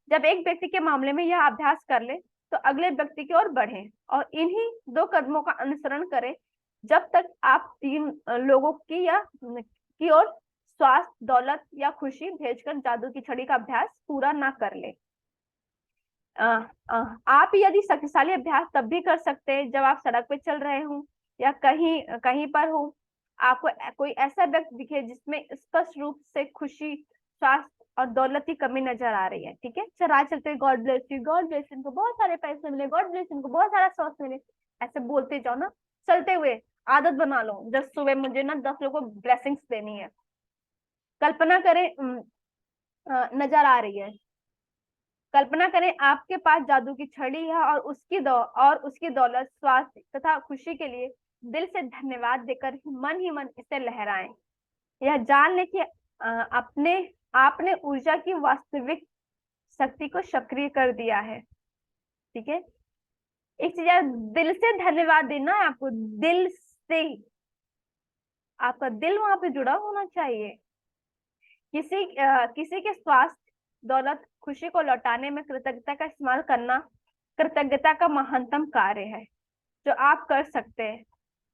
जब एक व्यक्ति के मामले में यह अभ्यास कर ले तो अगले व्यक्ति की ओर बढ़ें और इन्हीं 2 कदमों का अनुसरण करें जब तक आप 3 लोगों की या की ओर स्वास्थ्य, दौलत या खुशी भेजकर जादू की छड़ी का अभ्यास पूरा ना कर ले। आप यदि शक्तिशाली अभ्यास तब भी कर सकते हैं जब आप सड़क पे चल रहे हो या कहीं कहीं पर हो, आपको कोई ऐसा व्यक्ति दिखे जिसमें स्पष्ट रूप से खुशी, स्वास्थ्य और दौलत की कमी नजर आ रही है। ठीक है, चला चलते God bless you, God bless इनको बहुत सारे पैसे मिले, गॉड ब्लेस इनको बहुत सारा स्वास्थ्य मिले, ऐसे बोलते जाओ ना चलते हुए। आदत बना लो, जब सुबह मुझे ना 10 लोगों को ब्लेसिंग्स देनी है। कल्पना करें नजर आ रही है, कल्पना करें आपके पास जादू की छड़ी है और उसकी दौलत, स्वास्थ्य तथा खुशी के लिए दिल से धन्यवाद देकर ही मन इसे लहराएं। यह जान ले कि अपने आपने ऊर्जा की वास्तविक शक्ति को सक्रिय कर दिया है। ठीक है, एक चीज यार, दिल से धन्यवाद देना है आपको, दिल से। आपका दिल वहां पे जुड़ा होना चाहिए। किसी के स्वास्थ्य, दौलत, खुशी को लौटाने में कृतज्ञता का इस्तेमाल करना कृतज्ञता का महानतम कार्य है जो आप कर सकते हैं।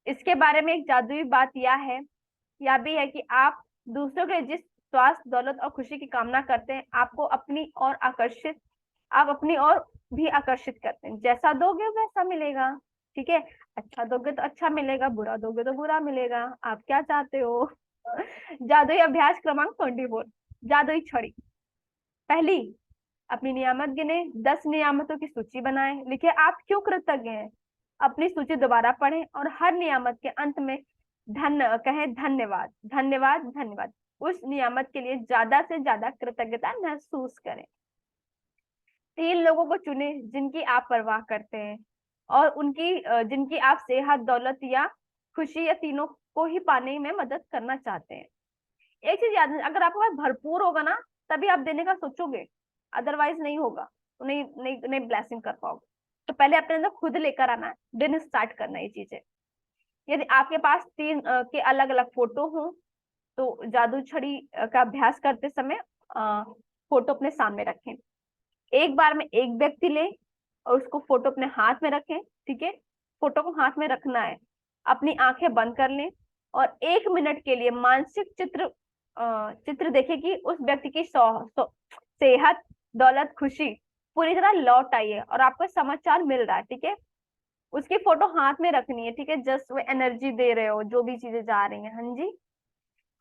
इसके बारे में एक जादुई बात यह भी है कि आप दूसरों के जिस स्वास्थ्य, दौलत और खुशी की कामना करते हैं, आप अपनी ओर भी आकर्षित करते हैं। जैसा दोगे वैसा मिलेगा। ठीक है, अच्छा दोगे तो अच्छा मिलेगा, बुरा दोगे तो बुरा मिलेगा। आप क्या चाहते हो? जादुई अभ्यास क्रमांक 24, जादुई छड़ी। पहली, अपनी नियामत गिने, 10 नियामतों की सूची बनाएं, लिखे आप क्यों कृतज्ञ हैं। अपनी सूची दोबारा पढ़ें और हर नियामत के अंत में कहें धन्यवाद धन्यवाद धन्यवाद। उस नियामत के लिए ज्यादा से ज्यादा कृतज्ञता महसूस करें। 3 लोगों को चुने जिनकी आप परवाह करते हैं और जिनकी आप सेहत, दौलत या खुशी या तीनों को ही पाने में मदद करना चाहते हैं। एक चीज याद, अगर आपके पास भरपूर होगा ना तभी आप देने का सोचोगे, अदरवाइज नहीं होगा तो नहीं नहीं नहीं ब्लेसिंग कर पाओगे। तो पहले अपने अंदर खुद लेकर आना है, दिन स्टार्ट करना है ये चीजें। यदि आपके पास 3 के अलग अलग फोटो हो तो जादू छड़ी का अभ्यास करते समय फोटो अपने सामने रखें। एक बार में एक व्यक्ति ले और उसको फोटो अपने हाथ में रखें। ठीक है, फोटो को हाथ में रखना है, अपनी आंखें बंद कर लें और 1 मिनट के लिए मानसिक चित्र देखें कि उस व्यक्ति की सेहत, दौलत, खुशी पूरी तरह लौट आई है और आपको समाचार मिल रहा है। ठीक है, उसकी फोटो हाथ में रखनी है। ठीक है, जस्ट वो एनर्जी दे रहे हो, जो भी चीजें जा रही हैं। हाँ जी,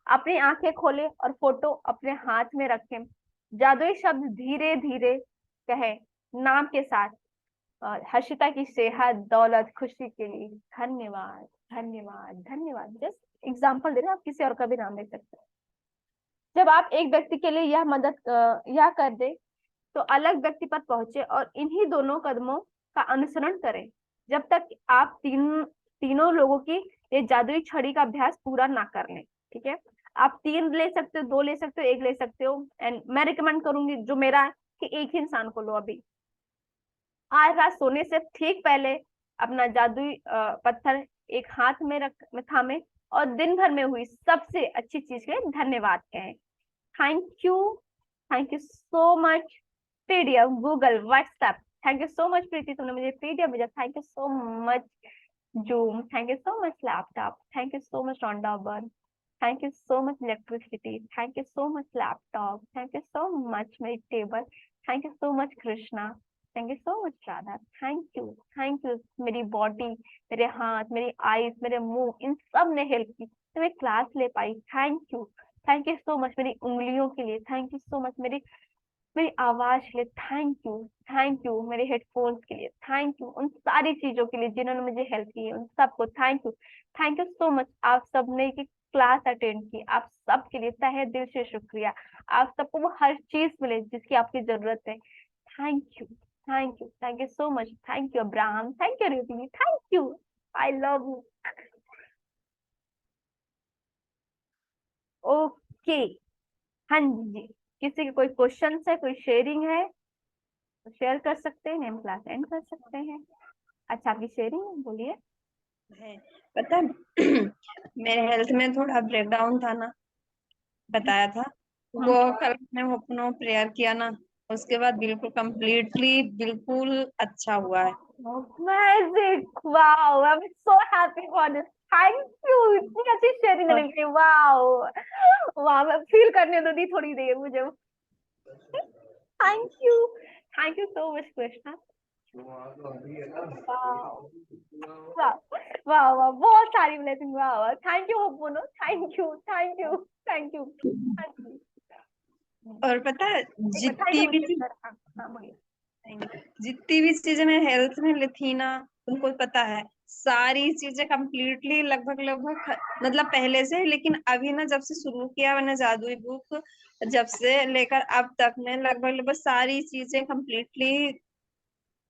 अपनी आंखें खोले और फोटो अपने हाथ में रखें। जादुई शब्द धीरे धीरे कहे नाम के साथ, हर्षिता की सेहत, दौलत, खुशी के लिए धन्यवाद धन्यवाद धन्यवाद। जस्ट एग्जाम्पल दे रहे हैं, आप किसी और का भी नाम ले सकते हैं। जब आप एक व्यक्ति के लिए यह कर दे तो अलग व्यक्ति पर पहुंचे और इन्हीं दोनों कदमों का अनुसरण करें जब तक आप तीनों लोगों की ये जादुई छड़ी का अभ्यास पूरा ना कर लें। ठीक है, आप 3 ले सकते हो, 2 ले सकते हो, 1 ले सकते हो। एंड मैं रिकमेंड करूंगी जो मेरा है कि एक ही इंसान को लो अभी। आज रात सोने से ठीक पहले अपना जादुई पत्थर एक हाथ में रख में थामे, और दिन भर में हुई सबसे अच्छी चीज के लिए धन्यवाद कहें। Thank you so much PDF, Google, WhatsApp. Thank you so much Preeti, तुमने मुझे पीडीएफ भेजा। Thank you so much Zoom, thank you so much laptop, thank you so much Rhonda Byrne, thank you so much electricity, thank you so much laptop, thank you so much मेरी table, thank you so much Krishna, thank you so much Radha, thank you मेरी body, मेरे हाथ, मेरी eyes, मेरे मुंह, इन सब ने help की तो मैं क्लास ले पाई। थैंक यू सो मच मेरी उंगलियों के लिए, थैंक यू सो मच मेरी मेरी आवाज के लिए, थैंक यू मेरे हेडफोन्स के लिए, थैंक यू उन सारी चीजों के लिए जिन्होंने मुझे हेल्प की है, उन सबको थैंक यू सो मच। आप सबने की क्लास अटेंड की, आप सबके लिए तहे दिल से शुक्रिया। आप सबको वो हर चीज मिले जिसकी आपकी जरूरत है। Thank you so much, thank you Abraham, thank you Riddhi, thank you, I love you. Okay, हाँ जी, किसी के कोई क्वेश्चन है, कोई शेयरिंग है तो शेयर कर सकते हैं, नेम क्लास एंड कर सकते हैं। अच्छा, आपकी शेयरिंग बोलिए। है। पता है, मेरे हेल्थ में थोड़ा ब्रेकडाउन था ना, बताया था। वो कल मैंने ओपन प्रेयर किया ना, उसके बाद बिल्कुल कंप्लीटली बिल्कुल अच्छा हुआ है। Magic, wow, I am so happy for this, thank you, इतनी अच्छी शेयरिंग और करने के लिए, वाओ। वाह, मैं फील करने दो दी थोड़ी देर मुझे। Thank you, thank you so much Krishna. Wow, वाह, वाह वाह, बहुत सारी ब्लेसिंग, वाह वाह, थैंक यू ओपुनो, थैंक यू। हाँ जी, और पता है, एक मिनट, थैंक यू जितनी भी मुझे, हाँ हाँ बोलिए। जितनी भी चीजें मैं हेल्थ में ली थी ना, तुमको पता है, सारी चीजें कंप्लीटली लगभग लगभग मतलब पहले से, लेकिन अभी ना जब से शुरू किया मैंने जादुई बुक, जब से लेकर अब तक में लगभग लगभग सारी चीजें कंप्लीटली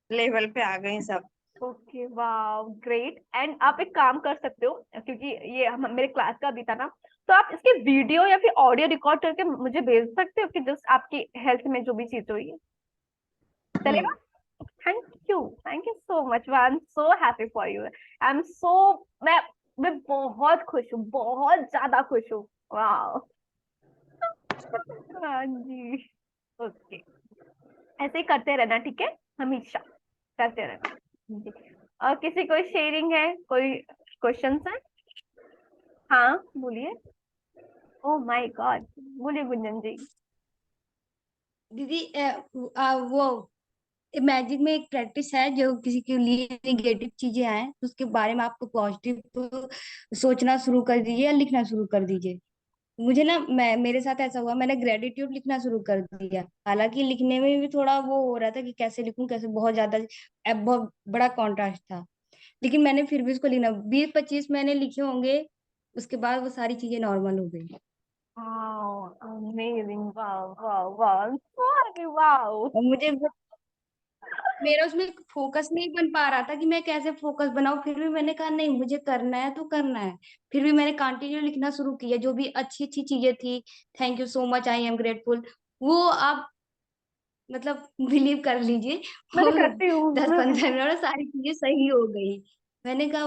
लेवल पे आ गई सब। Okay, wow, great. एंड आप एक काम कर सकते हो, क्योंकि ये मेरे क्लास का भी था ना, तो आप इसके वीडियो या फिर ऑडियो रिकॉर्ड करके मुझे भेज सकते हो कि जस्ट आपकी हेल्थ में जो भी चीज हुई है, चलेगा? Thank you so much, I am so happy for you, I am so, मैं बहुत खुश हूँ, बहुत ज्यादा खुश हूँ। वाह, हाँ जी, ओके, ऐसे ही करते रहना, ठीक है, हमेशा करते रहना जी। और किसी कोई शेयरिंग है, कोई क्वेश्चन है? हाँ बोलिए। ओ माय गॉड, बोलिए गुंजन जी। दीदी वो मैजिक में एक प्रैक्टिस है, जो किसी के लिए नेगेटिव चीजें आए तो उसके बारे में आपको पॉजिटिव सोचना शुरू कर दीजिए या लिखना शुरू कर दीजिए। मुझे ना, मेरे साथ ऐसा हुआ, मैंने ग्रेटिट्यूड लिखना शुरू कर दिया। हालांकि लिखने में भी थोड़ा वो हो रहा था कि कैसे लिखूं, कैसे, बहुत ज्यादा बहुत बड़ा कॉन्ट्रास्ट था। लेकिन मैंने फिर भी उसको लिखना, 20-25 मैंने लिखे होंगे। उसके बाद वो सारी चीजें नॉर्मल हो गई। Wow, amazing, wow wow wow, so happy, wow. और मुझे मेरा उसमें फोकस नहीं बन पा रहा था कि मैं कैसे फोकस बनाऊं, फिर भी मैंने कहा नहीं, मुझे करना है तो करना है। फिर भी मैंने कंटिन्यू लिखना शुरू किया, जो भी अच्छी अच्छी चीजें थी। Thank you so much, I am grateful, वो आप मतलब बिलीव कर लीजिए। मैं वो तो करती हूँ। 10-15 मिनट में सारी चीजें सही हो गई। मैंने कहा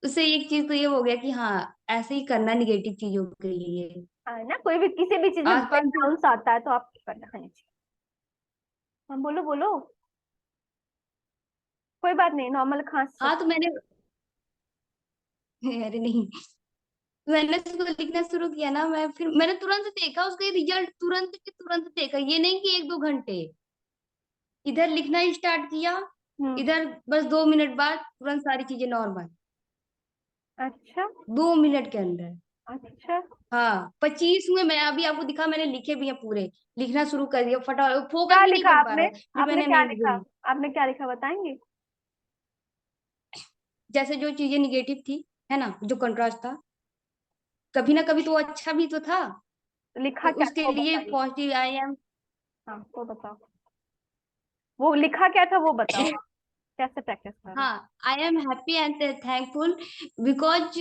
उससे एक चीज तो ये हो गया कि हाँ, ऐसे ही करना निगेटिव चीजों के लिए। हाँ ना, कोई भी किसी भी चीज में आसपास जो, ब्रेकडाउन आता है तो आप करना। हाँ जी, हाँ बोलो बोलो, कोई बात नहीं, नॉर्मल खांस हाँ सकते। तो मैंने अरे नहीं, मैंने उसको लिखना शुरू किया ना, मैं फिर मैंने तुरंत देखा उसका रिजल्ट, तुरंत के तुरंत देखा, ये नहीं कि 1-2 घंटे। इधर लिखना स्टार्ट किया, हम्म, इधर बस 2 मिनट बाद तुरंत सारी चीजें नॉर्मल। अच्छा 2 मिनट के अंदर। अच्छा। हाँ, 25 हुए, मैं अभी आपको दिखा, मैंने लिखे भी हैं पूरे। लिखना शुरू कर दिया फटाफट, फोकस क्या भी नहीं लिखा बन पा आपने? रहा था, फिर आपने मैंने क्या नहीं लिखा? लिखी। आपने क्या लिखा बताएंगे? जैसे जो चीजें निगेटिव थी, है ना, जो कंट्रास्ट था, कभी ना कभी तो वो अच्छा भी तो था। लिखा तो क्या उसके था वो लिए बताइए। पॉजिटिव आई एम हाँ वो बताओ, वो लिखा क्या था वो बताओ, कैसे प्रैक्टिस कर रहे हो? हाँ, I am happy and thankful because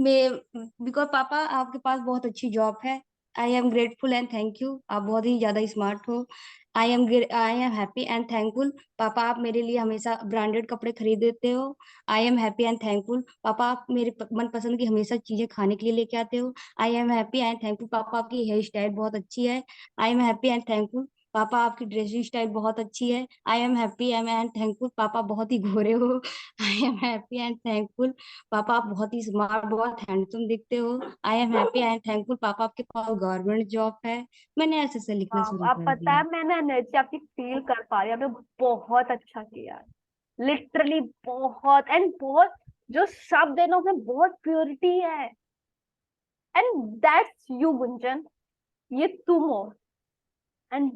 मैं बिकॉज पापा आपके पास बहुत अच्छी जॉब है। I am grateful and thank you, आप बहुत ही ज्यादा स्मार्ट हो। I am happy and thankful पापा, आप मेरे लिए हमेशा ब्रांडेड कपड़े खरीद देते हो। I am happy and thankful पापा, आप मेरे मनपसंद की हमेशा चीजें खाने के लिए लेके आते हो। I am happy and thankful पापा, आपकी हेयर स्टाइल बहुत अच्छी है। I am happy and thankful पापा, आपकी ड्रेसिंग स्टाइल बहुत अच्छी है। I am happy and thankful पापा, बहुत ही गोरे हो। I am happy and thankful पापा, आप बहुत ही स्मार्ट, बहुत हैंडसम दिखते हो। I am happy and thankful पापा, आपके पास गवर्नमेंट जॉब है। मैंने ऐसे से लिखना वाह, शुरू आप कर पता है दिया। मैंने एनर्जी आपकी फील कर पा रही हूँ, आपने बहुत अच्छा किया, लिटरली बहुत, एंड बहुत जो शब्द है ना उसमें बहुत प्योरिटी है, एंड दैट्स यू गुंजन, ये तुम हो। एंड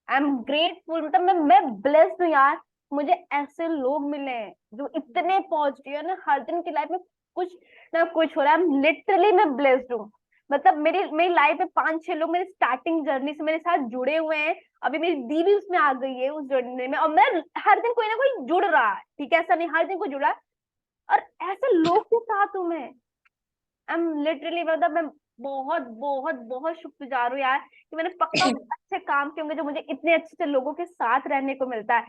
आई एम ग्रेटफुल, मतलब मैं ब्लेस्ड हूँ यार, मुझे ऐसे लोग मिले हैं जो इतने पॉजिटिव है ना, हर दिन की लाइफ में कुछ ना कुछ हो रहा है, लिटरली मैं ब्लेस्ड हूँ। मतलब मेरी मेरी लाइफ में 5-6 लोग मेरी स्टार्टिंग जर्नी से मेरे साथ जुड़े हुए हैं, अभी मेरी दी भी उसमें आ गई है उस जर्नी में, और मैं हर दिन कोई ना कोई जुड़ रहा है, ठीक है, ऐसा नहीं हर दिन कोई जुड़ा है, और ऐसे लोग के साथ हूँ मैं। आई एम लिटरली, मतलब मैं बहुत बहुत बहुत शुक्रगुजार हूँ यार कि मैंने पक्का कुछ अच्छे काम किए होंगे जो मुझे इतने अच्छे अच्छे लोगों के साथ रहने को मिलता है।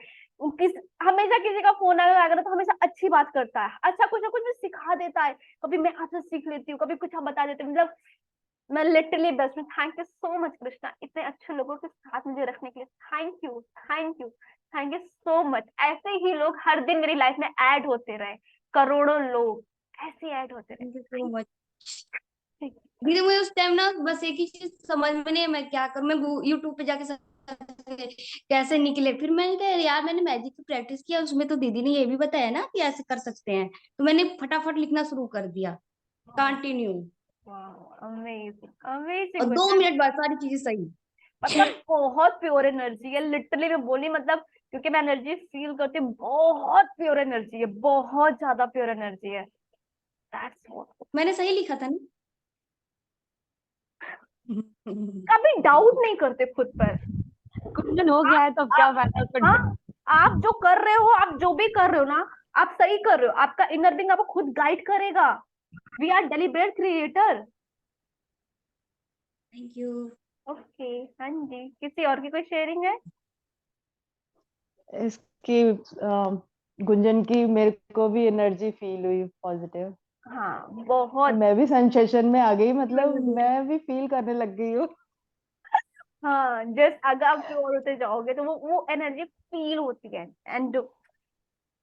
किस हमेशा किसी का फोन आएगा तो हमेशा अच्छी बात करता है, अच्छा कुछ ना कुछ भी सिखा देता है, कभी मैं आपसे सीख लेती हूँ, कभी कुछ हम बता देते हैं, मतलब मैं लिटरली बेस्ट हूँ। Thank you so much Krishna, इतने अच्छे लोगों के साथ मुझे रखने के लिए, thank you thank you thank you so much. ऐसे ही लोग हर दिन मेरी लाइफ में ऐड होते रहे, करोड़ों लोग ऐसे ऐड होते रहे। Thank you so much. Thank you. दीदी मुझे उस टाइम ना बस एक ही चीज समझ में नहीं है, मैं क्या करूं। मैं यूट्यूब पे जाके कैसे निकले, फिर मैंने कहा यार मैंने मैजिक की प्रैक्टिस किया, उसमें तो दीदी ने ये भी बताया ना कि ऐसे कर सकते हैं, तो मैंने फटाफट लिखना शुरू कर दिया, कंटिन्यू। वाह, अमेजिंग अमेजिंग और 2 मिनट बाद सारी चीजें सही। मतलब बहुत प्योर एनर्जी है, लिटरली मैं बोली, मतलब क्योंकि मैं एनर्जी फील करती हूँ, बहुत प्योर एनर्जी है, बहुत ज्यादा प्योर एनर्जी है, दैट्स व्हाट। मैंने सही लिखा था ना? कभी डाउट नहीं करते खुद पर। कुंदन हो गया आप है तो अब क्या फायदा उसको हाँ, आप जो कर रहे हो, आप जो भी कर रहे हो ना, आप सही कर रहे हो, आपका इनर बीइंग आपको खुद गाइड करेगा। We are deliberate creator. Thank you. Okay, हाँ जी, किसी और की कोई शेयरिंग है? इसकी गुंजन की मेरे को भी एनर्जी फील हुई पॉजिटिव। हाँ बहुत। मैं भी सेंसेशन में आ गई, मतलब मैं भी फील करने लग गई हूँ। हाँ, जस्ट अगर आप प्योर होते जाओगे तो वो एनर्जी फील होती है, एंड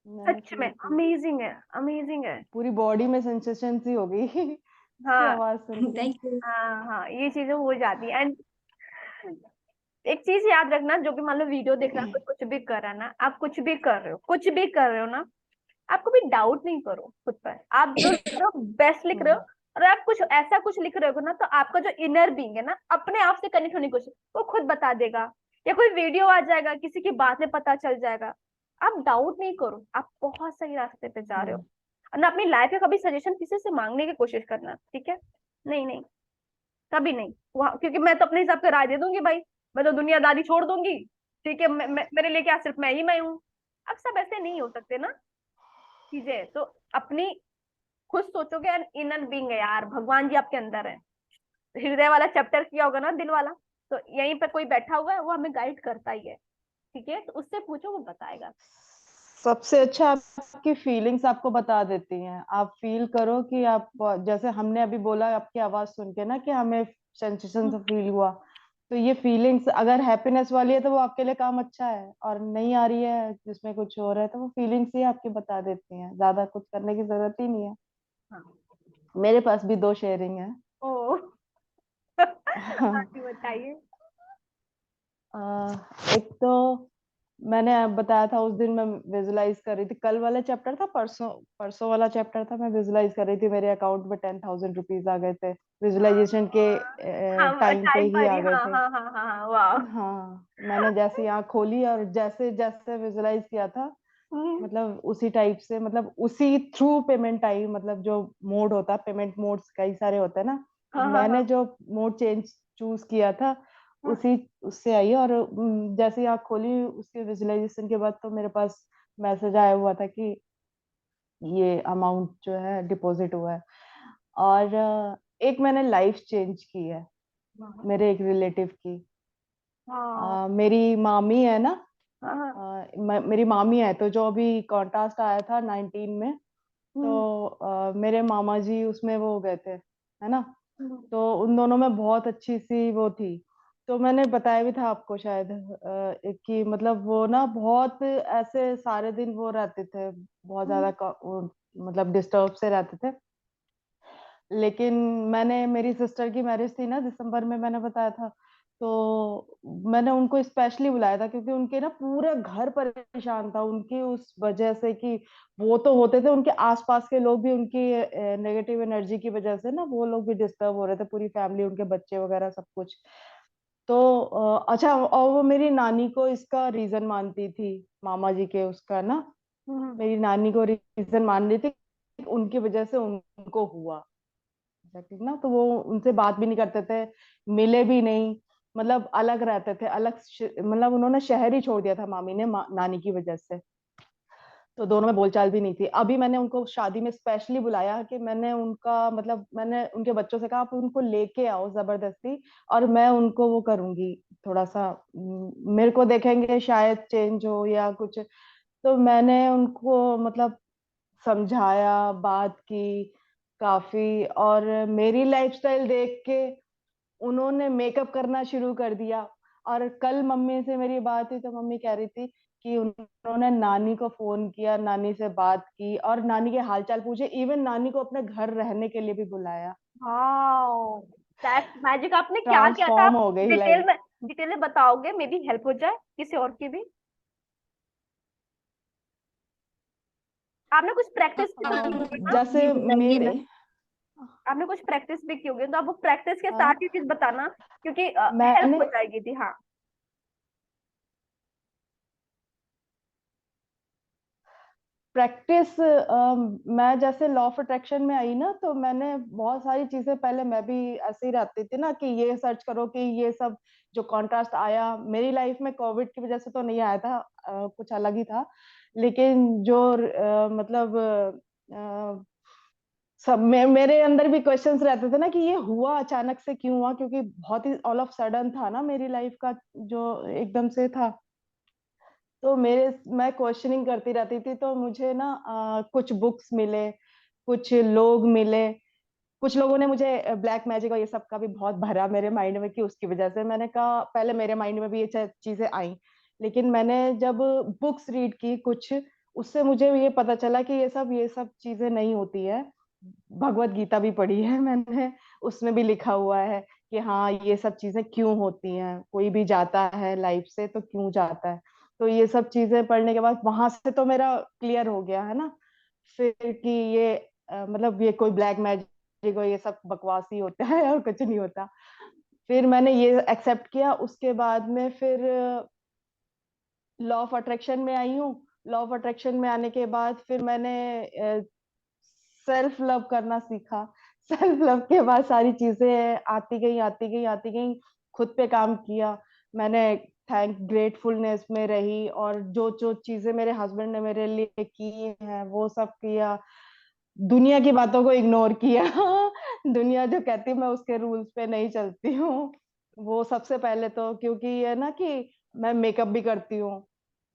मैंने सच में फील की, अमेजिंग है, अमेजिंग है। पूरी बॉडी में सेंसेशन सी हो गई उसकी हाँ आवाज सुन के। Thank you. हाँ हाँ, ये चीजें हो जाती है। एंड एक चीज याद रखना, जो भी मान लो वीडियो देख रहा है, कुछ भी कर रहा है ना, आप कुछ भी कर रहे हो, कुछ भी कर रहे हो ना, आपको भी डाउट नहीं करो खुद पर, आप जो लिख रहे हो बेस्ट लिख रहे हो। और आप कुछ ऐसा कुछ लिख रहे हो ना, तो आपका जो इनर बीइंग है ना, अपने आप से कनेक्ट होने की कोशिश, वो खुद बता देगा, या कोई वीडियो आ जाएगा, किसी की बात में पता चल जाएगा। आप डाउट नहीं करो, आप बहुत सही रास्ते पे जा रहे हो। और ना अपनी लाइफ में कभी सजेशन किसी से मांगने की कोशिश करना, ठीक है? नहीं नहीं, कभी नहीं। वहाँ क्योंकि मैं तो अपने हिसाब से राय दे दूंगी भाई, मैं तो दुनियादारी छोड़ दूंगी, ठीक है, मेरे लिए क्या सिर्फ मैं ही मैं हूँ। अब सब ऐसे नहीं हो सकते ना चीजें, तो अपनी खुद सोचोगे, इनर बीइंग है यार, भगवान जी आपके अंदर है। हृदय वाला चैप्टर किया होगा ना, दिल वाला, तो यहीं पर कोई बैठा हुआ है, वो हमें गाइड करता ही है, ठीक है, तो उससे पूछो, वो बताएगा। सबसे अच्छा आपकी फीलिंग्स आपको बता देती हैं। आप फील करो कि आप, जैसे हमने अभी बोला आपकी आवाज सुन के ना कि हमें सेंसेशन से फील हुआ, तो ये फीलिंग्स अगर हैप्पीनेस वाली है तो वो आपके लिए काम अच्छा है, और नहीं आ रही है जिसमें कुछ हो रहा है तो वो फीलिंग्स ही आपकी बता देती हैं, ज्यादा कुछ करने की जरूरत ही नहीं है। हाँ। मेरे पास भी 2 शेयरिंग है। ओ हाँ, आगे बताइए। एक तो मैंने बताया था उस दिन मैं विजुलाइज कर रही थी, कल वाला चैप्टर था, परसों परसों वाला चैप्टर था, मैं विजुलाइज कर रही थी, मेरे अकाउंट में 10,000 रुपीज आ गए थे, विजुलाइजेशन के हाँ टाइम पे टाइम ही पर आ ही, गए हाँ थे। हाँ हाँ हाँ हाँ, वाह। हाँ, मैंने जैसे आँख खोली और जैसे जैसे विजुलाइज किया था, मतलब उसी टाइप से, मतलब उसी थ्रू पेमेंट आई, मतलब जो मोड होता है, पेमेंट मोड्स कई सारे होते हैं ना, हाँ हाँ मैंने हाँ जो मोड चूज किया था हाँ। उसी उससे आई। और जैसे ही आँख खोली उसके विजुलाइजेशन के बाद तो मेरे पास मैसेज आया हुआ था कि ये अमाउंट जो है डिपॉजिट हुआ है। और एक मैंने लाइफ चेंज की है हाँ मेरे एक रिलेटिव की। हाँ मेरी मामी है ना, हाँ, मेरी मामी है, तो जो अभी कॉन्ट्रास्ट आया था 19 में, हम्म, तो मेरे मामा जी उसमें वो हो गए थे, है ना। हम्म, तो उन दोनों में बहुत अच्छी सी वो थी। तो मैंने बताया भी था आपको शायद, कि मतलब वो ना बहुत ऐसे सारे दिन वो रहते थे, बहुत ज्यादा मतलब डिस्टर्ब से रहते थे। लेकिन मैंने, मेरी सिस्टर की मैरिज थी ना दिसंबर में, मैंने बताया था, तो मैंने उनको स्पेशली बुलाया था क्योंकि उनके ना पूरा घर परेशान था उनकी उस वजह से कि वो तो होते थे, उनके आसपास के लोग भी उनकी नेगेटिव एनर्जी की वजह से ना वो लोग भी डिस्टर्ब हो रहे थे, पूरी फैमिली, उनके बच्चे वगैरह सब कुछ। तो अच्छा, और वो मेरी नानी को इसका रीजन मानती थी, मामा जी के उसका ना, हम्म, मेरी नानी को रीजन मान रही थी, उनकी वजह से उनको हुआ। एग्जैक्टली ना, तो वो उनसे बात भी नहीं करते थे, मिले भी नहीं, मतलब अलग रहते थे, मतलब उन्होंने शहर ही छोड़ दिया था मामी ने, नानी की वजह से। तो दोनों में बोलचाल भी नहीं थी। अभी मैंने उनको शादी में स्पेशली बुलाया कि मैंने उनका मतलब मैंने उनके बच्चों से कहा आप उनको लेके आओ जबरदस्ती, और मैं उनको वो करूंगी, थोड़ा सा मेरे को देखेंगे शायद चेंज हो या कुछ। तो मैंने उनको मतलब समझाया, बात की काफी, और मेरी लाइफस्टाइल देख के उन्होंने मेकअप करना शुरू कर दिया। और कल मम्मी से मेरी बात हुई तो मम्मी कह रही थी कि उन्होंने नानी को फोन किया, नानी से बात की और नानी के हालचाल पूछे, इवन नानी को अपने घर रहने के लिए भी बुलाया। Wow, that magic. आपने क्या किया था? ट्रांसफॉर्म आप हो गई डिटेल लाइफ। में डिटेल में बताओगे, मे बी हेल्प हो जाए किसी और की भी। आपने कुछ प्रैक्टिस भी तो की होगी ना? जी जैसे बताइए मेरे, मैम। आपने कुछ प्रैक्टिस भी की होगी, तो आप वो प्रैक्टिस के हाँ, साथ ही चीज बताना, क्योंकि हेल्प मैंने हो जाएगी थी। हाँ, प्रैक्टिस, मैं जैसे लॉ ऑफ अट्रैक्शन में आई ना, तो मैंने बहुत सारी चीजें, पहले मैं भी ऐसे ही रहती थी ना कि ये सर्च करो कि ये सब जो कॉन्ट्रास्ट आया मेरी लाइफ में कोविड की वजह से तो नहीं आया था, कुछ अलग ही था। लेकिन जो मतलब सब मेरे अंदर भी क्वेश्चंस रहते थे ना कि ये हुआ अचानक से क्यों हुआ, क्योंकि बहुत ही ऑल ऑफ सडन था ना मेरी लाइफ का, जो एकदम से था। तो मैं क्वेश्चनिंग करती रहती थी, तो मुझे ना कुछ बुक्स मिले, कुछ लोग मिले, कुछ लोगों ने मुझे ब्लैक मैजिक और ये सब का भी बहुत भरा मेरे माइंड में कि उसकी वजह से मैंने कहा, पहले मेरे माइंड में भी ये चीजें आई, लेकिन मैंने जब बुक्स रीड की कुछ, उससे मुझे ये पता चला कि ये सब चीजें नहीं होती है। भगवत गीता भी पढ़ी है मैंने, उसमें भी लिखा हुआ है कि हाँ ये सब चीजें क्यों होती हैं, कोई भी जाता है लाइफ से तो क्यों जाता है। तो ये सब चीजें पढ़ने के बाद वहां से तो मेरा क्लियर हो गया है ना, फिर कि ये मतलब ये कोई ब्लैक मैजिक और ये सब बकवास ही होता है और कुछ नहीं होता। फिर मैंने ये एक्सेप्ट किया, उसके बाद में फिर लॉ ऑफ अट्रैक्शन में आई हूँ। लॉ ऑफ अट्रैक्शन में आने के बाद फिर मैंने सेल्फ लव करना सीखा। सेल्फ लव के बाद सारी चीजें आती गई आती गई आती गई, खुद पे काम किया मैंने, थैंक ग्रेटफुलनेस में रही, और जो जो चीजें मेरे हस्बैंड ने मेरे लिए की हैं वो सब किया, दुनिया की बातों को इग्नोर किया। दुनिया जो कहती है मैं उसके रूल्स पे नहीं चलती हूँ। वो सबसे पहले तो, क्योंकि ये ना कि मैं मेकअप भी करती हूँ,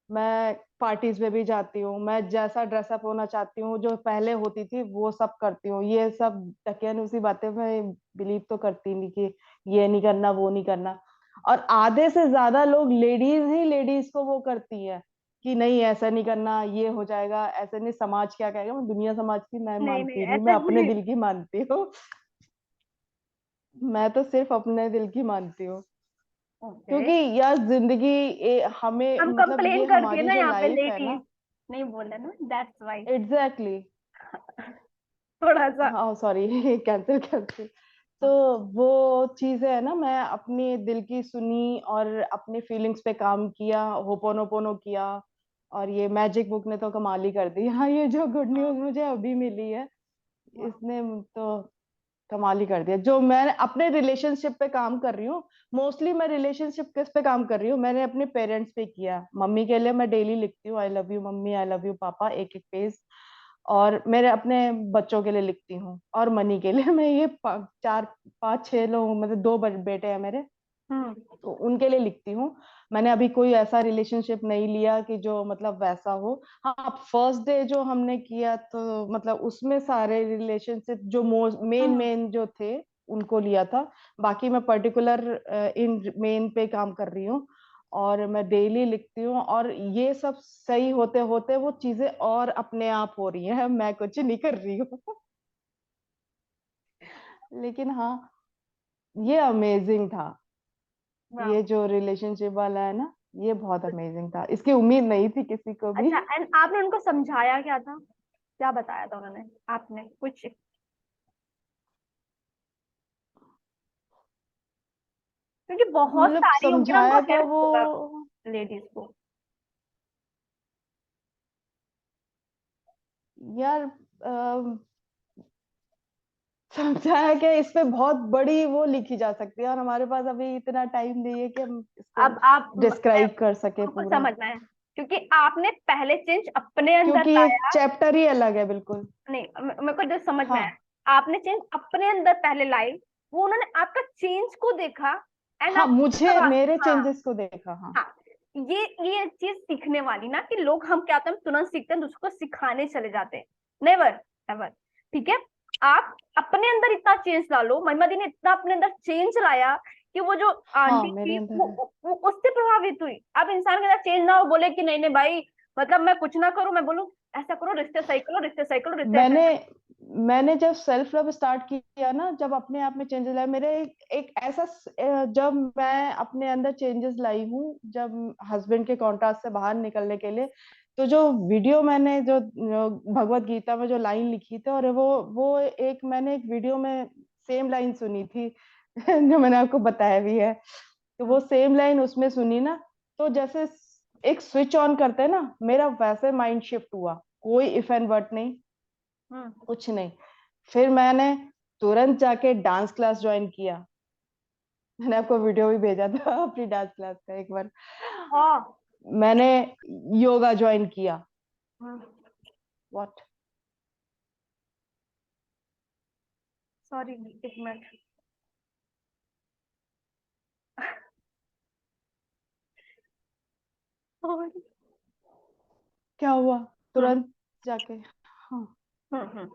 मैं पार्टीज में भी जाती हूँ, मैं जैसा ड्रेसअप होना चाहती हूँ जो पहले होती थी वो सब करती हूँ। ये सब टकियानुसी बातें मैं बिलीव तो करती नहीं कि ये नहीं करना वो नहीं करना। और आधे से ज्यादा लोग लेडीज ही लेडीज को वो करती हैं कि नहीं ऐसा नहीं करना, ये हो जाएगा, ऐसे नहीं, समाज क्या कहेगा। मैं दुनिया समाज की मैं नहीं नहीं, मानती नहीं, मैं ऐसा अपने नहीं। दिल की मानती हूँ। मैं तो सिर्फ अपने दिल की मानती हूँ, ओके, क्योंकि यार जिंदगी हमें हम मतलब ये कंप्लेन करती है हमारी ना जो यहाँ पे लाइफ है लेडीज, ना। नहीं बोल रहे ना, दैट्स वाई। एग्जैक्टली। थोड़ा सा। हाँ सॉरी, कैंसिल कैंसिल। तो वो चीजें है ना, मैं अपने दिल की सुनी और अपनी फीलिंग्स पे काम किया, होपोनोपोनो किया, और ये मैजिक बुक ने तो कमाल ही कर दी। हाँ, ये जो गुड न्यूज मुझे अभी मिली है, इसने तो कमाल ही कर दिया। जो मैं अपने रिलेशनशिप पे काम कर रही हूँ, मोस्टली मैं रिलेशनशिप किस पे काम कर रही हूँ, मैंने अपने पेरेंट्स पे किया। मम्मी के लिए मैं डेली लिखती हूँ I love you mummy, I love you पापा, एक एक पेज। और मेरे अपने बच्चों के लिए लिखती हूँ और मनी के लिए। मैं ये 4 5 6 लोग, मतलब 2 बेटे हैं मेरे, तो उनके लिए लिखती हूँ। मैंने अभी कोई ऐसा रिलेशनशिप नहीं लिया कि जो मतलब वैसा हो। हाँ, फर्स्ट डे जो हमने किया तो मतलब उसमें सारे रिलेशनशिप जो मेन मेन जो थे उनको लिया था। बाकी मैं पर्टिकुलर इन मेन पे काम कर रही हूँ और मैं डेली लिखती हूँ, और ये सब सही होते होते वो चीजें और अपने आप हो रही हैं, मैं कुछ नहीं कर रही हूँ। लेकिन हाँ, ये अमेजिंग था। वाह। ये जो रिलेशनशिप वाला है ना, ये बहुत अमेजिंग था, इसकी उम्मीद नहीं थी किसी को भी। अच्छा, एंड आपने उनको समझाया क्या था? क्या बताया था उन्होंने? आपने कुछ, क्योंकि बहुत मतलब सारी होंगी ना, समझाया उनको क्या हेल्प वो, होगा लेडीज को। यार समझाया क्या, इस पे बहुत बड़ी वो लिखी जा सकती है और हमारे पास अभी इतना टाइम नहीं है कि हम इसको अब आप डिस्क्राइब कर सके बिल्कुल पूरा, समझना है, क्योंकि आपने पहले चेंज अपने अंदर क्योंकि एक लाया। चैप्टर ही अलग है बिल्कुल। नहीं, मेरे को जो समझ में आया, हाँ आपने चेंज अपने अंदर पहले लाई, वो उन्होंने आपका चेंज को देखा, एंड हाँ, आप मुझे मेरे हाँ चेंजेस को देखा, हाँ। हाँ, ये चीज सीखने वाली ना, कि लोग हम क्या होते हैं, हम तुरंत सीखते हैं, दूसरों को सिखाने चले जाते हैं। Never ever. ठीक है, आप अपने अंदर इतना चेंज ला लो। महिमा दी ने इतना अपने अंदर चेंज लाया कि वो जो हाँ, आंटी मेरे थी अंदर है। वो उससे प्रभावित हुई। अब इंसान के अंदर चेंज ना हो, बोले कि नहीं नहीं भाई, मतलब मैं कुछ ना करूं, मैं बोलूं ऐसा करो, रिश्ते सही करो, रिश्ते सही करो, रिश्ते ऐसे मैंने ऐसे मैंने जब सेल्फ लव स्टार्ट किया ना, जब अपने आप में चेंजेस लाए, मेरे एक ऐसा जब मैं अपने अंदर चेंजेस लाई हूँ, जब हस्बैंड के कॉन्ट्रास्ट से बाहर निकलने के लिए, तो जो वीडियो मैंने जो भगवत गीता में जो लाइन लिखी थी, और वो मैंने एक वीडियो में सेम लाइन सुनी थी जो मैंने आपको बताया भी है। तो वो सेम लाइन उसमें सुनी ना, तो जैसे एक स्विच ऑन करते हैं ना, मेरा वैसे माइंड शिफ्ट हुआ। कोई इफ एंड बट नहीं, कुछ नहीं। फिर मैंने तुरंत जाके डांस क्लास ज्वाइन किया। मैंने आपको वीडियो भी भेजा था अपनी डांस क्लास का एक बार। हाँ। मैंने योगा ज्वाइन किया। व्हाट? सॉरी, एक मिनट। क्या हुआ? हम्म तुरंत जाके, हाँ, हम्म।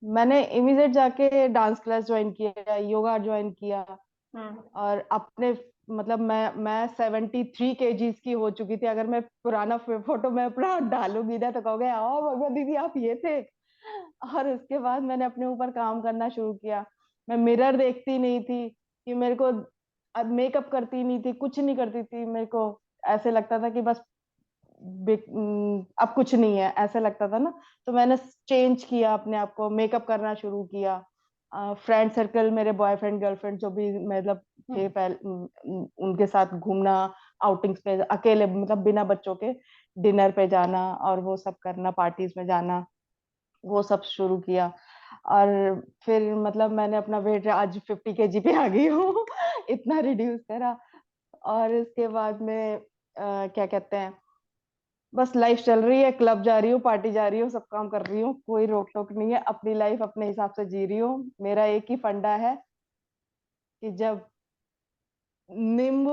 मैंने इमीडिएट जाके डांस क्लास ज्वाइन किया, योगा ज्वाइन किया। हम्म। और अपने मतलब मैं 73 kgs की हो चुकी थी। अगर मैं पुराना फोटो मैं अपना डालूंगी ना तो कहोगे आओ भगवत दीदी आप ये थे। और उसके बाद मैंने अपने ऊपर काम करना शुरू किया। मैं मिरर देखती नहीं थी कि मेरे को, अब मेकअप करती नहीं थी, कुछ नहीं करती थी। मेरे को ऐसे लगता था कि बस अब कुछ नहीं है, ऐसे लगता था ना। तो मैंने चेंज किया अपने आप को, मेकअप करना शुरू किया। फ्रेंड सर्कल, मेरे बॉयफ्रेंड गर्लफ्रेंड जो भी मतलब थे पहले, उनके साथ घूमना, आउटिंग्स पे अकेले, मतलब बिना बच्चों के डिनर पे जाना और वो सब करना, पार्टीज में जाना, वो सब शुरू किया। और फिर मतलब मैंने अपना वेट आज 50 kg पे आ गई हूँ इतना रिड्यूस करा। और इसके बाद में क्या कहते हैं, बस लाइफ चल रही है, क्लब जा रही हूँ, पार्टी जा रही हूँ, सब काम कर रही हूँ, कोई रोक टोक नहीं है, अपनी लाइफ अपने हिसाब से जी रही हूँ। मेरा एक ही फंडा है कि जब नींबू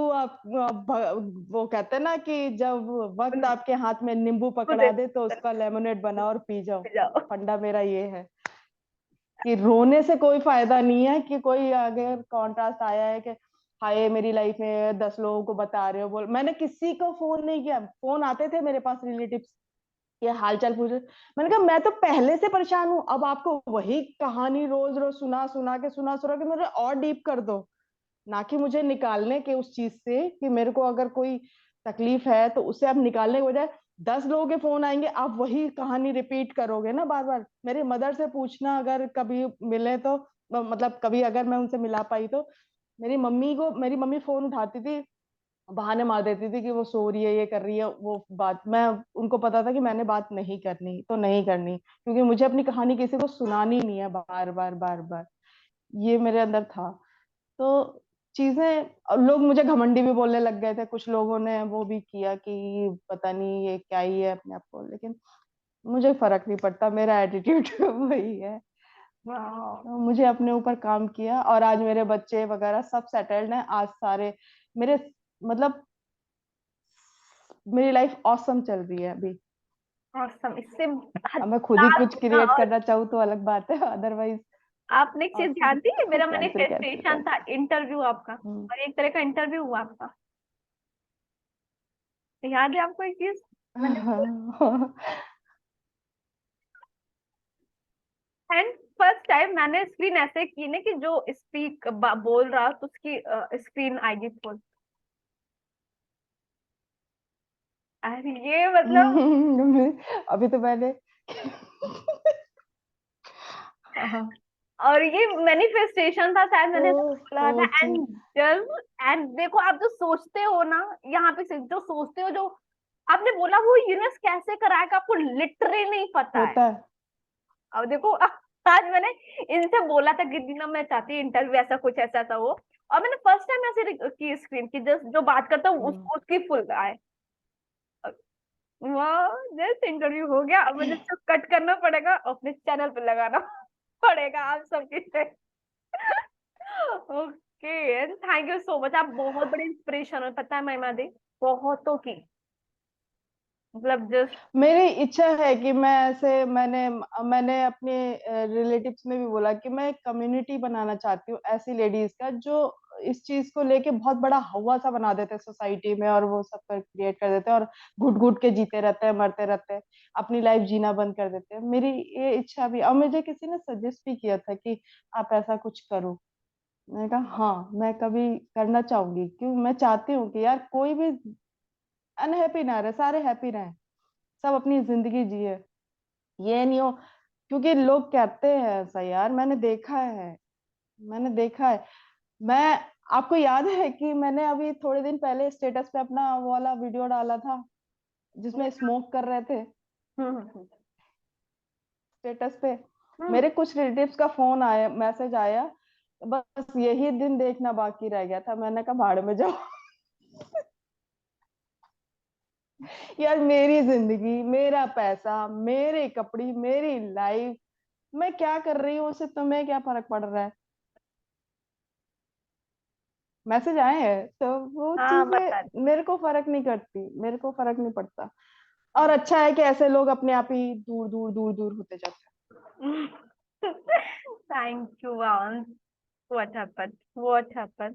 वो कहते हैं ना कि जब वक्त आपके हाथ में नींबू पकड़ा दे तो उसका लेमोनेड बनाओ और पी जाओ। जाओ। फंडा मेरा ये है कि रोने से कोई फायदा नहीं है। कि कोई अगर कॉन्ट्रास्ट आया है कि हाय मेरी लाइफ में 10 लोगों को बता रहे हो, बोल, मैंने किसी को फोन नहीं किया। फोन आते थे मेरे पास रिलेटिव्स, ये हालचाल पूछ रहे। मैंने कहा मैं तो पहले से परेशान हूँ, अब आपको वही कहानी रोज रोज सुना सुना के मेरे और डीप कर दो। ना कि मुझे निकालने के उस चीज से, कि मेरे को अगर कोई तकलीफ है तो उससे आप निकालने के बजाय 10 लोगों के फोन आएंगे, आप वही कहानी रिपीट करोगे ना बार बार। मेरे मदर से पूछना अगर कभी मिले तो, मतलब कभी अगर मैं उनसे मिला पाई तो, मेरी मम्मी फोन उठाती थी, बहाने मार देती थी कि वो सो रही है, ये कर रही है, वो बात मैं, उनको पता था कि मैंने बात नहीं करनी तो नहीं करनी, क्योंकि मुझे अपनी कहानी किसी को सुनानी नहीं है बार बार बार बार। ये मेरे अंदर था। तो चीजें, और लोग मुझे घमंडी भी बोलने लग गए थे, कुछ लोगों ने वो भी किया कि पता नहीं ये क्या ही है अपने आप को। लेकिन मुझे फर्क नहीं पड़ता, मेरा एटीट्यूड वही है। वाह। तो मुझे अपने ऊपर काम किया और आज मेरे बच्चे वगैरह सब सेटल्ड हैं। आज सारे मेरे मतलब मेरी लाइफ ऑसम चल रही है अभी। ऑसम, इससे अब मैं खुद ही हजार कुछ गुना क्रिएट और करना चाहूँ तो अलग बात है, अदरवाइज आपने एक चीज ऑसम ध्यान दी, मेरा कैंसिल कैंसिल मैनिफेस्टेशन था कैंसिल। इंटरव्यू आपका, और एक तरह का इंटरव्यू हुआ आपका। याद है आपको एक चीज मैंने, एंड फर्स्ट टाइम मैंने स्क्रीन ऐसे की ना कि जो स्पीक बोल रहा तो उसकी स्क्रीन आएगी फुल। अरे ये मतलब अभी तो मैंने हाँ, और ये मैनिफेस्टेशन था शायद, मैंने तो बोला था। जी। एंड जस्ट एंड देखो आप जो सोचते हो ना, यहाँ पे जो सोचते हो, जो आपने बोला वो यूनिवर्स कैसे कराएगा आपको लिटरली नहीं पता है। होता है। अब देखो आज मैंने इनसे बोला था कि दीना मैं चाहती हूँ इंटरव्यू ऐसा कुछ ऐसा था वो, और मैंने फर्स्ट टाइम ऐसे की स्क्रीन की, जस्ट जो बात करता हूँ उसकी फुल आए। वाह, जस्ट इंटरव्यू हो गया। अब मुझे इसको कट करना पड़ेगा, अपने चैनल पे लगाना पड़ेगा आप सबके लिए। Okay, thank you so much, आप बहुत बड़े इंस्पिरेशन हो, पता है महिमा दी, बहुतों की, मतलब जस्ट। मेरी इच्छा है कि मैं ऐसे मैंने मैंने अपने रिलेटिव्स में भी बोला कि मैं एक कम्युनिटी बनाना चाहती हूँ ऐसी लेडीज का जो इस चीज को लेके बहुत बड़ा हवा सा बना देते हैं सोसाइटी में, और वो सब पर क्रिएट कर देते हैं और घुट घुट के जीते रहते हैं, मरते रहते हैं, अपनी लाइफ जीना बंद कर देते हैं। मेरी ये इच्छा भी, और मुझे किसी ने सजेस्ट भी किया था कि आप ऐसा कुछ करो। मैंने कहा हाँ मैं कभी करना चाहूंगी, क्यों मैं चाहती हूँ कि यार कोई भी अनहैप्पी ना रहे, सारे हैप्पी रहें, सब अपनी जिंदगी जिए। ये नहीं हो, क्योंकि लोग कहते हैं ऐसा यार, मैंने देखा है, मैंने देखा है। मैं आपको याद है कि मैंने अभी थोड़े दिन पहले स्टेटस पे अपना वो वाला वीडियो डाला था जिसमें स्मोक कर रहे थे हम्म स्टेटस पे। हम्म मेरे कुछ रिलेटिव्स का फोन आया, मैसेज आया, बस यही दिन देखना बाकी रह गया था। मैंने कहा भाड़ में जाओ। यार मेरी जिंदगी, मेरा पैसा, मेरे कपड़े, मेरी लाइफ, मैं क्या कर रही हूँ उससे तुम्हें क्या फर्क पड़ रहा है। मैसेज आए हैं तो वो हाँ बता चीजें मेरे को फर्क नहीं करती, मेरे को फर्क नहीं पड़ता। और अच्छा है कि ऐसे लोग अपने आप ही दूर दूर दूर दूर होते जाते thank you what happened, what happened.